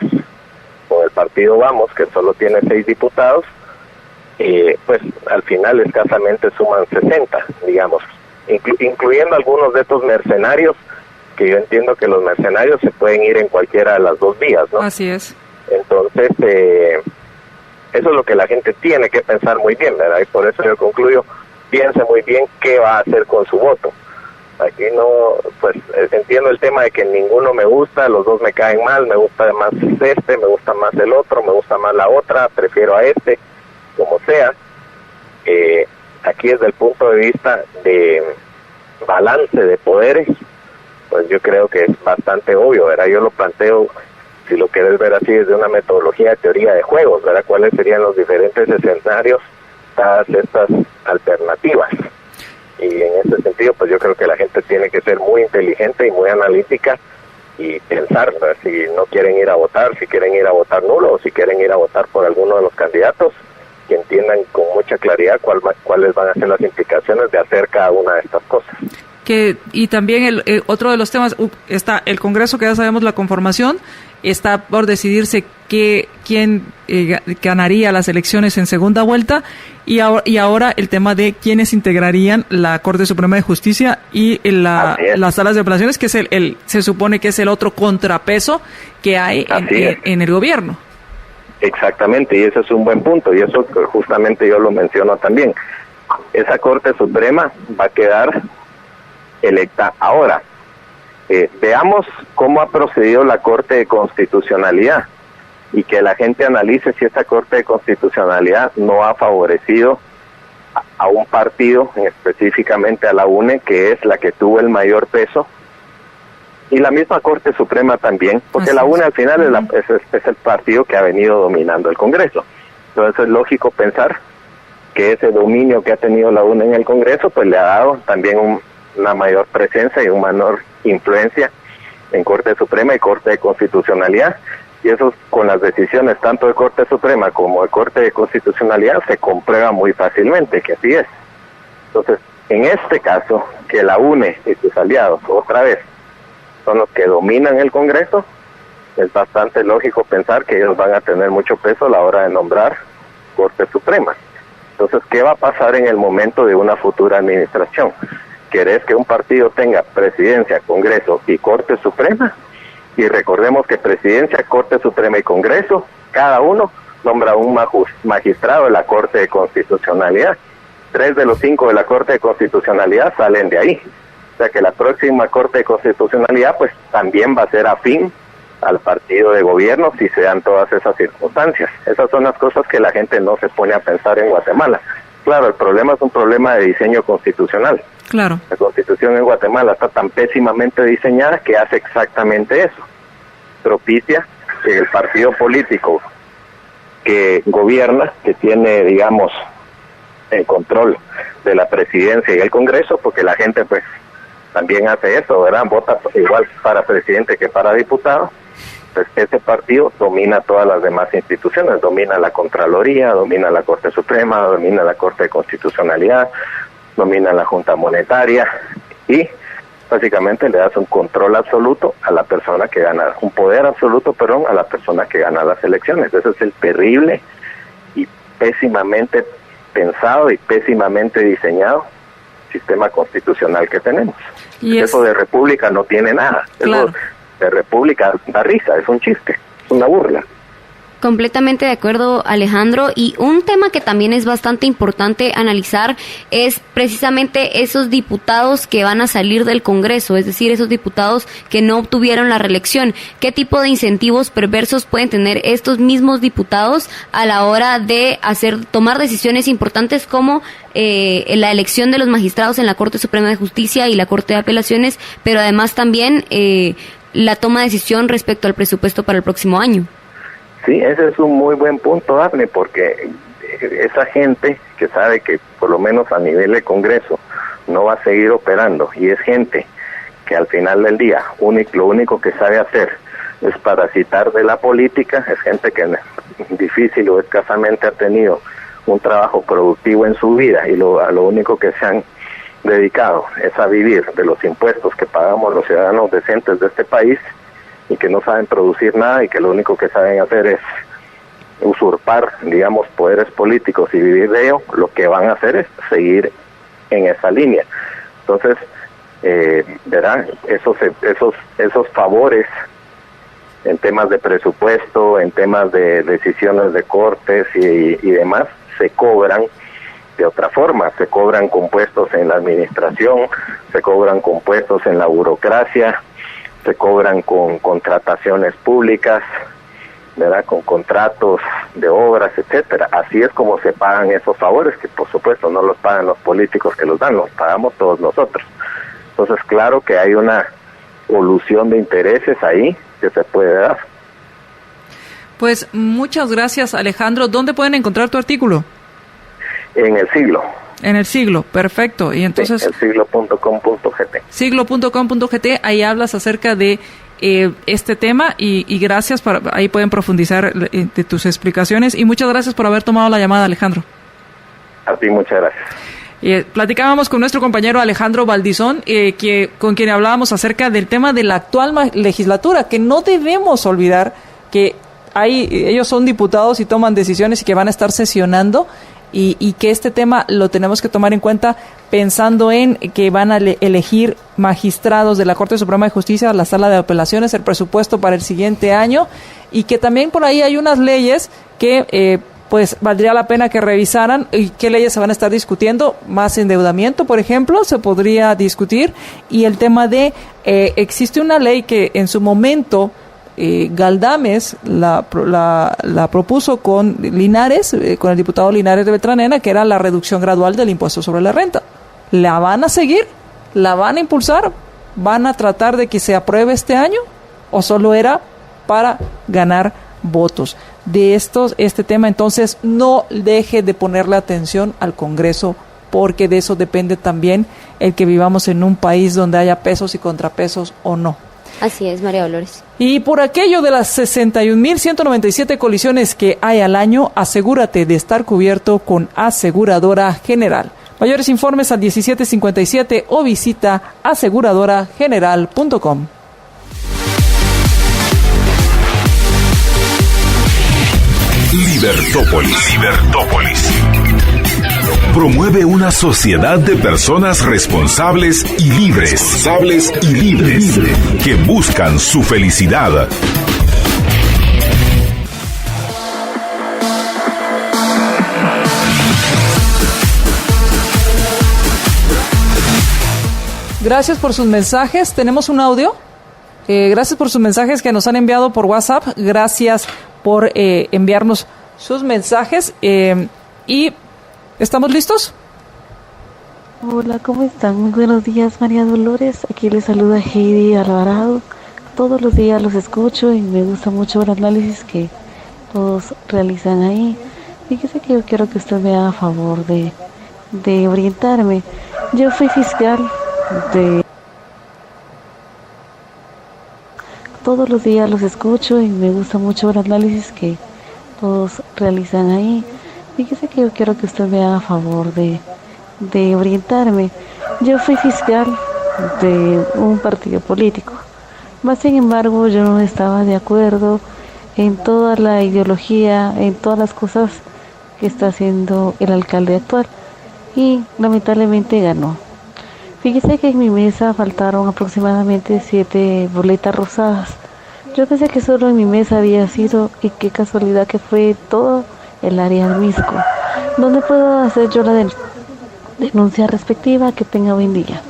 S10: con el partido Vamos, que solo tiene 6 diputados, pues al final escasamente suman 60, digamos, incluyendo algunos de estos mercenarios, que yo entiendo que los mercenarios se pueden ir en cualquiera de las dos vías, ¿no?
S2: Así es.
S10: Entonces, eso es lo que la gente tiene que pensar muy bien, ¿verdad? Y por eso yo concluyo, piense muy bien qué va a hacer con su voto. Aquí no, pues entiendo el tema de que ninguno me gusta, los dos me caen mal, me gusta más este, me gusta más el otro, me gusta más la otra, prefiero a este, como sea. Aquí desde el punto de vista de balance de poderes, pues yo creo que es bastante obvio, ¿verdad? Yo lo planteo, si lo quieres ver así, desde una metodología de teoría de juegos, ¿verdad? ¿Cuáles serían los diferentes escenarios, todas estas alternativas? Y en ese sentido, pues yo creo que la gente tiene que ser muy inteligente y muy analítica y pensar, ¿verdad? Si no quieren ir a votar, si quieren ir a votar nulo o si quieren ir a votar por alguno de los candidatos, que entiendan con mucha claridad cuáles van a ser las implicaciones de hacer cada una de estas cosas.
S2: Y también otro de los temas, está el Congreso, que ya sabemos la conformación, está por decidirse quién ganaría las elecciones en segunda vuelta, y ahora el tema de quiénes integrarían la Corte Suprema de Justicia y las salas de apelaciones, que es se supone que es el otro contrapeso que hay en el gobierno.
S10: Exactamente, y ese es un buen punto, y eso justamente yo lo menciono también. Esa Corte Suprema va a quedar electa ahora. Veamos cómo ha procedido la Corte de Constitucionalidad y que la gente analice si esta Corte de Constitucionalidad no ha favorecido a un partido, específicamente a la UNE, que es la que tuvo el mayor peso, y la misma Corte Suprema también, porque la UNE al final es el partido que ha venido dominando el Congreso. Entonces es lógico pensar que ese dominio que ha tenido la UNE en el Congreso pues le ha dado también una mayor presencia y una menor influencia en Corte Suprema y Corte de Constitucionalidad, y eso con las decisiones tanto de Corte Suprema como de Corte de Constitucionalidad se comprueba muy fácilmente que así es. Entonces, en este caso, que la UNE y sus aliados, otra vez, son los que dominan el Congreso, es bastante lógico pensar que ellos van a tener mucho peso a la hora de nombrar Corte Suprema. Entonces, ¿qué va a pasar en el momento de una futura administración? ¿Querés que un partido tenga presidencia, Congreso y Corte Suprema? Y recordemos que presidencia, Corte Suprema y Congreso, cada uno nombra un magistrado de la Corte de Constitucionalidad. 3 de los 5 de la Corte de Constitucionalidad salen de ahí. O sea que la próxima Corte de Constitucionalidad pues también va a ser afín al partido de gobierno si se dan todas esas circunstancias. Esas son las cosas que la gente no se pone a pensar en Guatemala. Claro, el problema es un problema de diseño constitucional.
S2: Claro.
S10: La Constitución en Guatemala está tan pésimamente diseñada que hace exactamente eso. Propicia que el partido político que gobierna, que tiene, digamos, el control de la presidencia y el Congreso, porque la gente pues también hace eso, ¿verdad? Vota igual para presidente que para diputado. Pues ese partido domina todas las demás instituciones, domina la Contraloría, domina la Corte Suprema, domina la Corte de Constitucionalidad, domina la Junta Monetaria y básicamente le das un control absoluto a la persona que gana, un poder absoluto, perdón, a la persona que gana las elecciones. Ese es el terrible y pésimamente pensado y pésimamente diseñado sistema constitucional que tenemos. Y eso de república no tiene nada. Claro. Eso de república da risa, es un chiste, es una burla.
S3: Completamente de acuerdo, Alejandro. Y un tema que también es bastante importante analizar es precisamente esos diputados que van a salir del Congreso, es decir, esos diputados que no obtuvieron la reelección. ¿Qué tipo de incentivos perversos pueden tener estos mismos diputados a la hora de tomar decisiones importantes como la elección de los magistrados en la Corte Suprema de Justicia y la Corte de Apelaciones, pero además también la toma de decisión respecto al presupuesto para el próximo año?
S10: Sí, ese es un muy buen punto, Dafne, porque esa gente que sabe que por lo menos a nivel de Congreso no va a seguir operando, y es gente que al final del día lo único que sabe hacer es parasitar de la política, es gente que difícil o escasamente ha tenido un trabajo productivo en su vida, y a lo único que se han dedicado es a vivir de los impuestos que pagamos los ciudadanos decentes de este país, y que no saben producir nada y que lo único que saben hacer es usurpar, digamos, poderes políticos y vivir de ello. Lo que van a hacer es seguir en esa línea. Entonces, verán, esos favores en temas de presupuesto, en temas de decisiones de cortes y demás, se cobran de otra forma, se cobran con puestos en la administración, se cobran con puestos en la burocracia, se cobran con contrataciones públicas, ¿verdad?, con contratos de obras, etcétera. Así es como se pagan esos favores, que por supuesto no los pagan los políticos que los dan, los pagamos todos nosotros. Entonces, claro que hay una colusión de intereses ahí que se puede dar.
S2: Pues muchas gracias, Alejandro. ¿Dónde pueden encontrar tu artículo?
S10: En El Siglo.
S2: En El Siglo, perfecto. Y entonces,
S10: sí, elsiglo.com.gt.
S2: Siglo.com.gt, ahí hablas acerca de este tema y gracias, ahí pueden profundizar de tus explicaciones, y muchas gracias por haber tomado la llamada, Alejandro.
S10: A ti, muchas gracias.
S2: Platicábamos con nuestro compañero Alejandro Valdizón, con quien hablábamos acerca del tema de la actual legislatura, que no debemos olvidar que ellos son diputados y toman decisiones y que van a estar sesionando, y que este tema lo tenemos que tomar en cuenta pensando en que van a elegir magistrados de la Corte Suprema de Justicia, la Sala de Apelaciones, el presupuesto para el siguiente año, y que también por ahí hay unas leyes que pues valdría la pena que revisaran. ¿Y qué leyes se van a estar discutiendo? Más endeudamiento, por ejemplo, se podría discutir, y el tema de existe una ley que en su momento Galdames la propuso con Linares, con el diputado Linares de Beltranena, que era la reducción gradual del impuesto sobre la renta. ¿La van a seguir? ¿La van a impulsar? ¿Van a tratar de que se apruebe este año? ¿O solo era para ganar votos? De este tema, entonces, no deje de ponerle atención al Congreso, porque de eso depende también el que vivamos en un país donde haya pesos y contrapesos o no.
S3: Así es, María Dolores. Y
S2: por aquello de las 61.197 colisiones que hay al año, asegúrate de estar cubierto con Aseguradora General. Mayores informes al 1757 o visita aseguradorageneral.com.
S1: Libertópolis. Promueve una sociedad de personas responsables y libres. Que buscan su felicidad.
S2: Gracias por sus mensajes. ¿Tenemos un audio? Gracias por sus mensajes que nos han enviado por WhatsApp. Gracias por enviarnos sus mensajes. ¿Y estamos listos?
S11: Hola, ¿cómo están? Muy buenos días, María Dolores. Aquí les saluda Heidi Alvarado. Todos los días los escucho y me gusta mucho el análisis que todos realizan ahí. Fíjese que yo quiero que usted me haga favor de orientarme. Yo fui fiscal todos los días los escucho y me gusta mucho el análisis que todos realizan ahí. Fíjese que yo quiero que usted me haga favor de orientarme. Yo fui fiscal de un partido político. Más sin embargo, yo no estaba de acuerdo en toda la ideología, en todas las cosas que está haciendo el alcalde actual, y lamentablemente ganó. Fíjese que en mi mesa faltaron aproximadamente 7 boletas rosadas. Yo pensé que solo en mi mesa había sido, y qué casualidad que fue todo el área del Misco. ¿Dónde puedo hacer yo la denuncia respectiva? Que tenga buen día.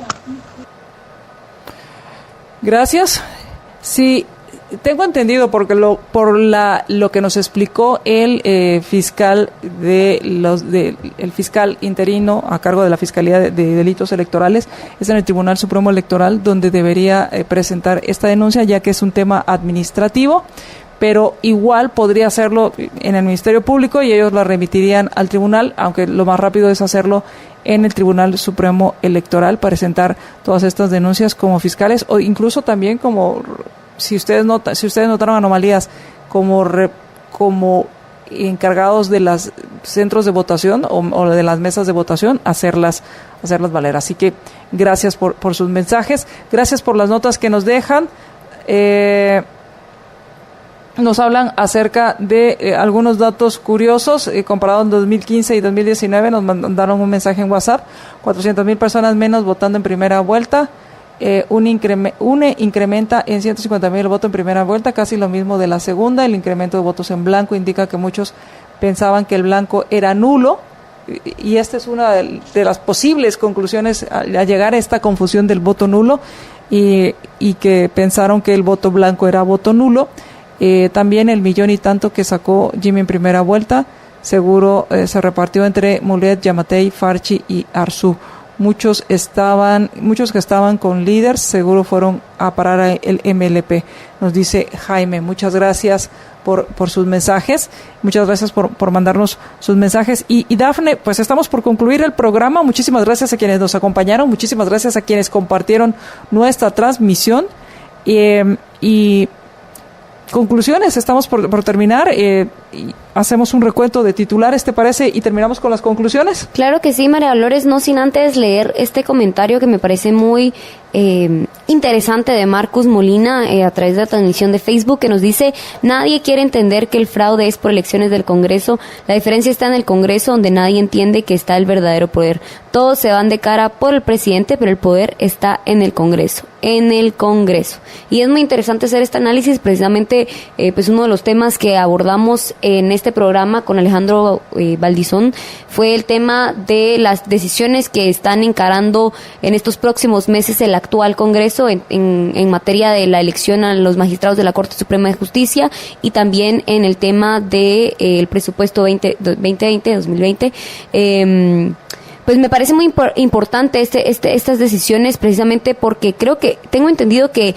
S2: Gracias. Sí, tengo entendido porque lo que nos explicó el fiscal el fiscal interino a cargo de la Fiscalía de Delitos Electorales es en el Tribunal Supremo Electoral donde debería presentar esta denuncia, ya que es un tema administrativo, pero igual podría hacerlo en el Ministerio Público y ellos la remitirían al tribunal, aunque lo más rápido es hacerlo en el Tribunal Supremo Electoral, presentar todas estas denuncias como fiscales o incluso también como si ustedes notaron anomalías como encargados de los centros de votación o de las mesas de votación, hacerlas valer. Así que gracias por sus mensajes, gracias por las notas que nos dejan. Nos hablan acerca de algunos datos curiosos comparado en 2015 y 2019. Nos mandaron un mensaje en WhatsApp: 400,000 personas menos votando en primera vuelta. UNE incrementa en 150,000 el voto en primera vuelta, casi lo mismo de la segunda. El incremento de votos en blanco indica que muchos pensaban que el blanco era nulo, y esta es una de las posibles conclusiones a llegar a esta confusión del voto nulo y que pensaron que el voto blanco era voto nulo. También el 1,000,000 y tanto que sacó Jimmy en primera vuelta seguro se repartió entre Mulet, Yamatei, Farchi y Arzú. Muchos que estaban con líderes seguro fueron a parar a el MLP, nos dice Jaime. Muchas gracias por sus mensajes, muchas gracias por mandarnos sus mensajes. Y Dafne, pues estamos por concluir el programa. Muchísimas gracias a quienes nos acompañaron, muchísimas gracias a quienes compartieron nuestra transmisión. Y conclusiones, estamos por terminar. Hacemos un recuento de titulares, ¿te parece? Y terminamos con las conclusiones.
S3: Claro que sí, María Dolores, no sin antes leer este comentario que me parece muy interesante de Marcus Molina a través de la transmisión de Facebook, que nos dice: nadie quiere entender que el fraude es por elecciones del Congreso. La diferencia está en el Congreso, donde nadie entiende que está el verdadero poder. Todos se van de cara por el presidente, pero el poder está en el Congreso. Y es muy interesante hacer este análisis, precisamente pues uno de los temas que abordamos en este programa con Alejandro Valdizón fue el tema de las decisiones que están encarando en estos próximos meses el actual Congreso en materia de la elección a los magistrados de la Corte Suprema de Justicia, y también en el tema de el presupuesto 2020. Pues me parece muy importante estas decisiones, precisamente porque tengo entendido que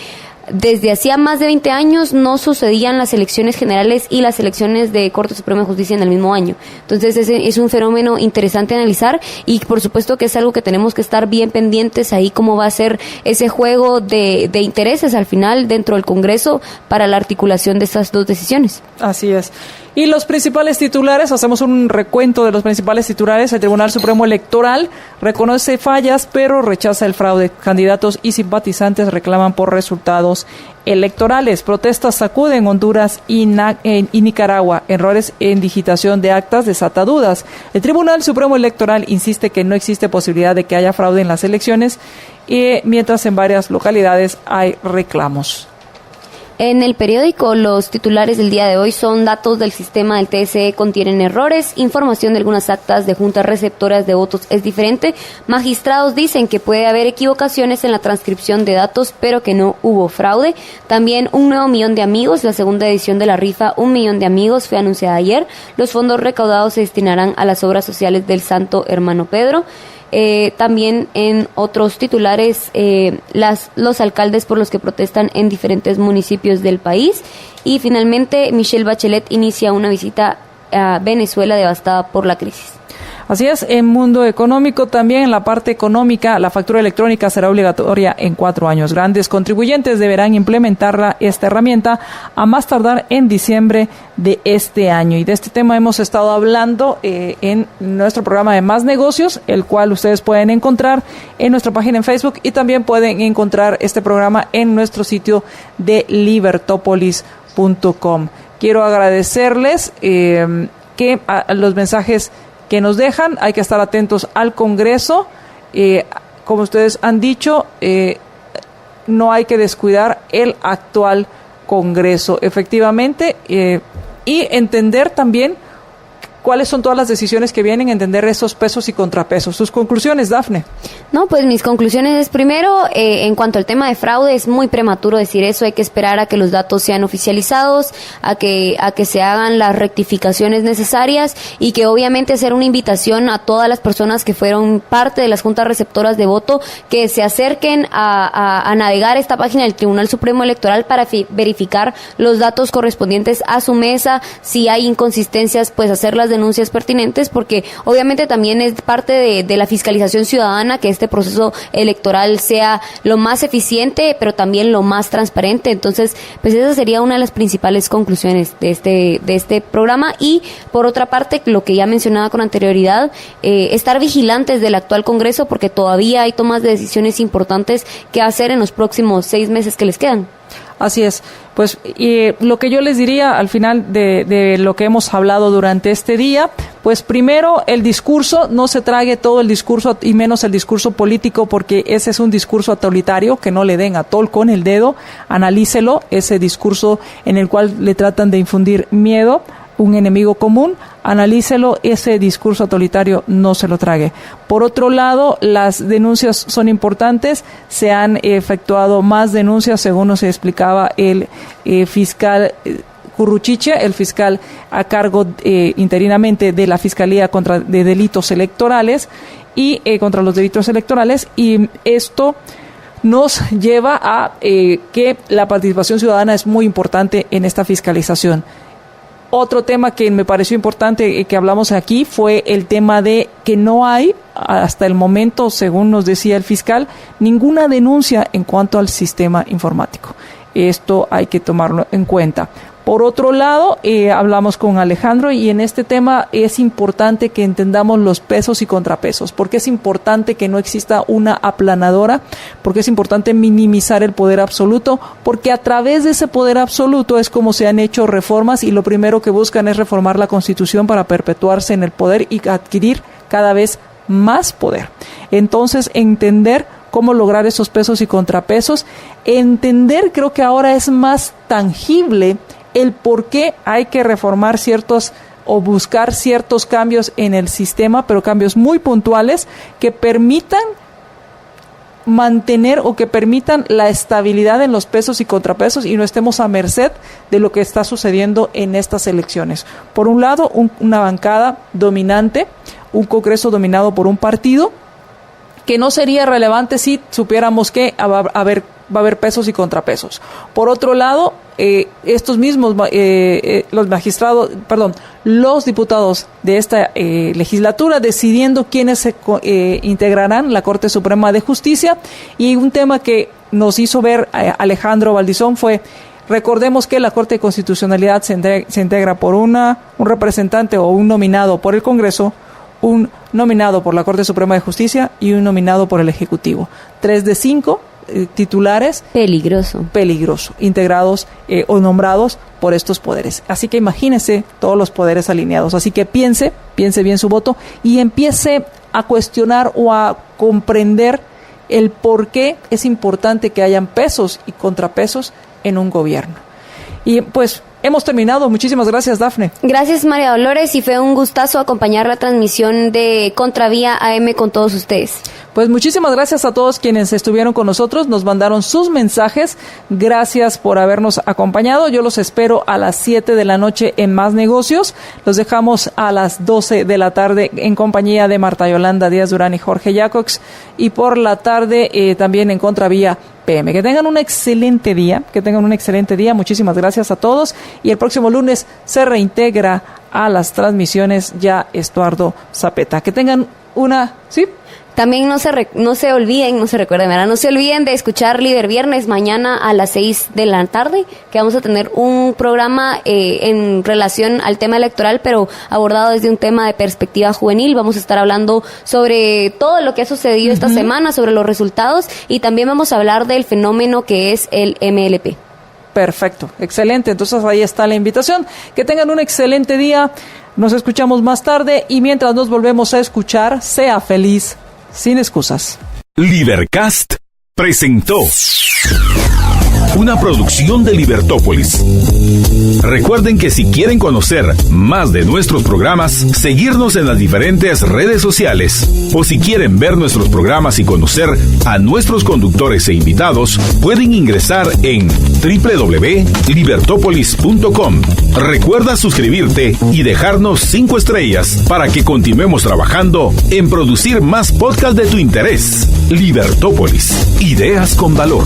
S3: desde hacía más de 20 años no sucedían las elecciones generales y las elecciones de Corte Suprema de Justicia en el mismo año. Entonces es un fenómeno interesante analizar, y por supuesto que es algo que tenemos que estar bien pendientes ahí, cómo va a ser ese juego de intereses al final dentro del Congreso para la articulación de estas dos decisiones.
S2: Así es. Y los principales titulares, hacemos un recuento de los principales titulares. El Tribunal Supremo Electoral reconoce fallas, pero rechaza el fraude. Candidatos y simpatizantes reclaman por resultados electorales. Protestas sacuden Honduras y Nicaragua. Errores en digitación de actas desata dudas. El Tribunal Supremo Electoral insiste que no existe posibilidad de que haya fraude en las elecciones, mientras en varias localidades hay reclamos.
S3: En el periódico, los titulares del día de hoy son: datos del sistema del TSE contienen errores, información de algunas actas de juntas receptoras de votos es diferente, magistrados dicen que puede haber equivocaciones en la transcripción de datos, pero que no hubo fraude. También un nuevo 1,000,000 de amigos, la segunda edición de la rifa 1,000,000 de amigos fue anunciada ayer. Los fondos recaudados se destinarán a las obras sociales del Santo Hermano Pedro. También en otros titulares, los alcaldes por los que protestan en diferentes municipios del país. Y finalmente, Michelle Bachelet inicia una visita a Venezuela devastada por la crisis.
S2: Así es, en Mundo Económico también, en la parte económica, la factura electrónica será obligatoria en 4 años. Grandes contribuyentes deberán implementar esta herramienta a más tardar en diciembre de este año. Y de este tema hemos estado hablando en nuestro programa de Más Negocios, el cual ustedes pueden encontrar en nuestra página en Facebook y también pueden encontrar este programa en nuestro sitio de libertopolis.com. Quiero agradecerles que a los mensajes que nos dejan, hay que estar atentos al Congreso. Como ustedes han dicho, no hay que descuidar el actual Congreso, efectivamente, y entender también cuáles son todas las decisiones que vienen, entender esos pesos y contrapesos. ¿Sus conclusiones, Dafne?
S3: No, pues mis conclusiones es, primero, en cuanto al tema de fraude, es muy prematuro decir eso, hay que esperar a que los datos sean oficializados, a que se hagan las rectificaciones necesarias y que obviamente hacer una invitación a todas las personas que fueron parte de las juntas receptoras de voto, que se acerquen a navegar esta página del Tribunal Supremo Electoral para verificar los datos correspondientes a su mesa. Si hay inconsistencias, pues hacer las denuncias pertinentes, porque obviamente también es parte de la fiscalización ciudadana que este proceso electoral sea lo más eficiente, pero también lo más transparente. Entonces, pues esa sería una de las principales conclusiones de este programa. Y por otra parte, lo que ya mencionaba con anterioridad, estar vigilantes del actual Congreso, porque todavía hay tomas de decisiones importantes que hacer en los próximos 6 meses que les quedan.
S2: Así es. Pues lo que yo les diría al final de lo que hemos hablado durante este día, pues primero el discurso, no se trague todo el discurso y menos el discurso político, porque ese es un discurso autoritario, que no le den a tol con el dedo, analícelo, ese discurso en el cual le tratan de infundir miedo, un enemigo común, analícelo, ese discurso autoritario no se lo trague. Por otro lado, las denuncias son importantes, se han efectuado más denuncias, según nos explicaba el fiscal Curruchiche, el fiscal a cargo interinamente de la Fiscalía de Delitos Electorales y contra los delitos electorales, y esto nos lleva a que la participación ciudadana es muy importante en esta fiscalización. Otro tema que me pareció importante que hablamos aquí fue el tema de que no hay, hasta el momento, según nos decía el fiscal, ninguna denuncia en cuanto al sistema informático. Esto hay que tomarlo en cuenta. Por otro lado, hablamos con Alejandro y en este tema es importante que entendamos los pesos y contrapesos, porque es importante que no exista una aplanadora, porque es importante minimizar el poder absoluto, porque a través de ese poder absoluto es como se han hecho reformas y lo primero que buscan es reformar la Constitución para perpetuarse en el poder y adquirir cada vez más poder. Entonces, entender cómo lograr esos pesos y contrapesos, entender, creo que ahora es más tangible el por qué hay que reformar ciertos o buscar ciertos cambios en el sistema, pero cambios muy puntuales que permitan mantener o que permitan la estabilidad en los pesos y contrapesos y no estemos a merced de lo que está sucediendo en estas elecciones. Por un lado, una bancada dominante, un Congreso dominado por un partido, que no sería relevante si supiéramos que va a haber pesos y contrapesos. Por otro lado, estos mismos los diputados de esta legislatura decidiendo quiénes se integrarán la Corte Suprema de Justicia, y un tema que nos hizo ver Alejandro Valdizón fue: recordemos que la Corte de Constitucionalidad se integra por un representante o un nominado por el Congreso, un nominado por la Corte Suprema de Justicia y un nominado por el Ejecutivo. 3 de 5 titulares. Peligroso, integrados o nombrados por estos poderes. Así que imagínese todos los poderes alineados. Así que piense bien su voto y empiece a cuestionar o a comprender el por qué es importante que hayan pesos y contrapesos en un gobierno. Y pues hemos terminado. Muchísimas gracias, Dafne.
S3: Gracias, María Dolores, y fue un gustazo acompañar la transmisión de Contravía AM con todos ustedes.
S2: Pues muchísimas gracias a todos quienes estuvieron con nosotros, nos mandaron sus mensajes. Gracias por habernos acompañado. Yo los espero a las 7 de la noche en Más Negocios. Los dejamos a las 12 de la tarde en compañía de Marta Yolanda Díaz Durán y Jorge Jacobs. Y por la tarde también en Contravía PM. Que tengan un excelente día. Muchísimas gracias a todos. Y el próximo lunes se reintegra a las transmisiones ya Estuardo Zapeta. Que tengan una... ¿Sí?
S3: También no se olviden de escuchar Liber Viernes mañana a las 6 de la tarde, que vamos a tener un programa en relación al tema electoral, pero abordado desde un tema de perspectiva juvenil. Vamos a estar hablando sobre todo lo que ha sucedido esta semana, sobre los resultados, y también vamos a hablar del fenómeno que es el MLP.
S2: Perfecto, excelente. Entonces ahí está la invitación. Que tengan un excelente día. Nos escuchamos más tarde y mientras nos volvemos a escuchar, sea feliz. Sin excusas.
S1: Libercast presentó una producción de Libertópolis. Recuerden que si quieren conocer más de nuestros programas, seguirnos en las diferentes redes sociales, o si quieren ver nuestros programas y conocer a nuestros conductores e invitados, pueden ingresar en www.libertopolis.com. Recuerda suscribirte y dejarnos 5 estrellas para que continuemos trabajando en producir más podcasts de tu interés. Libertópolis, ideas con valor.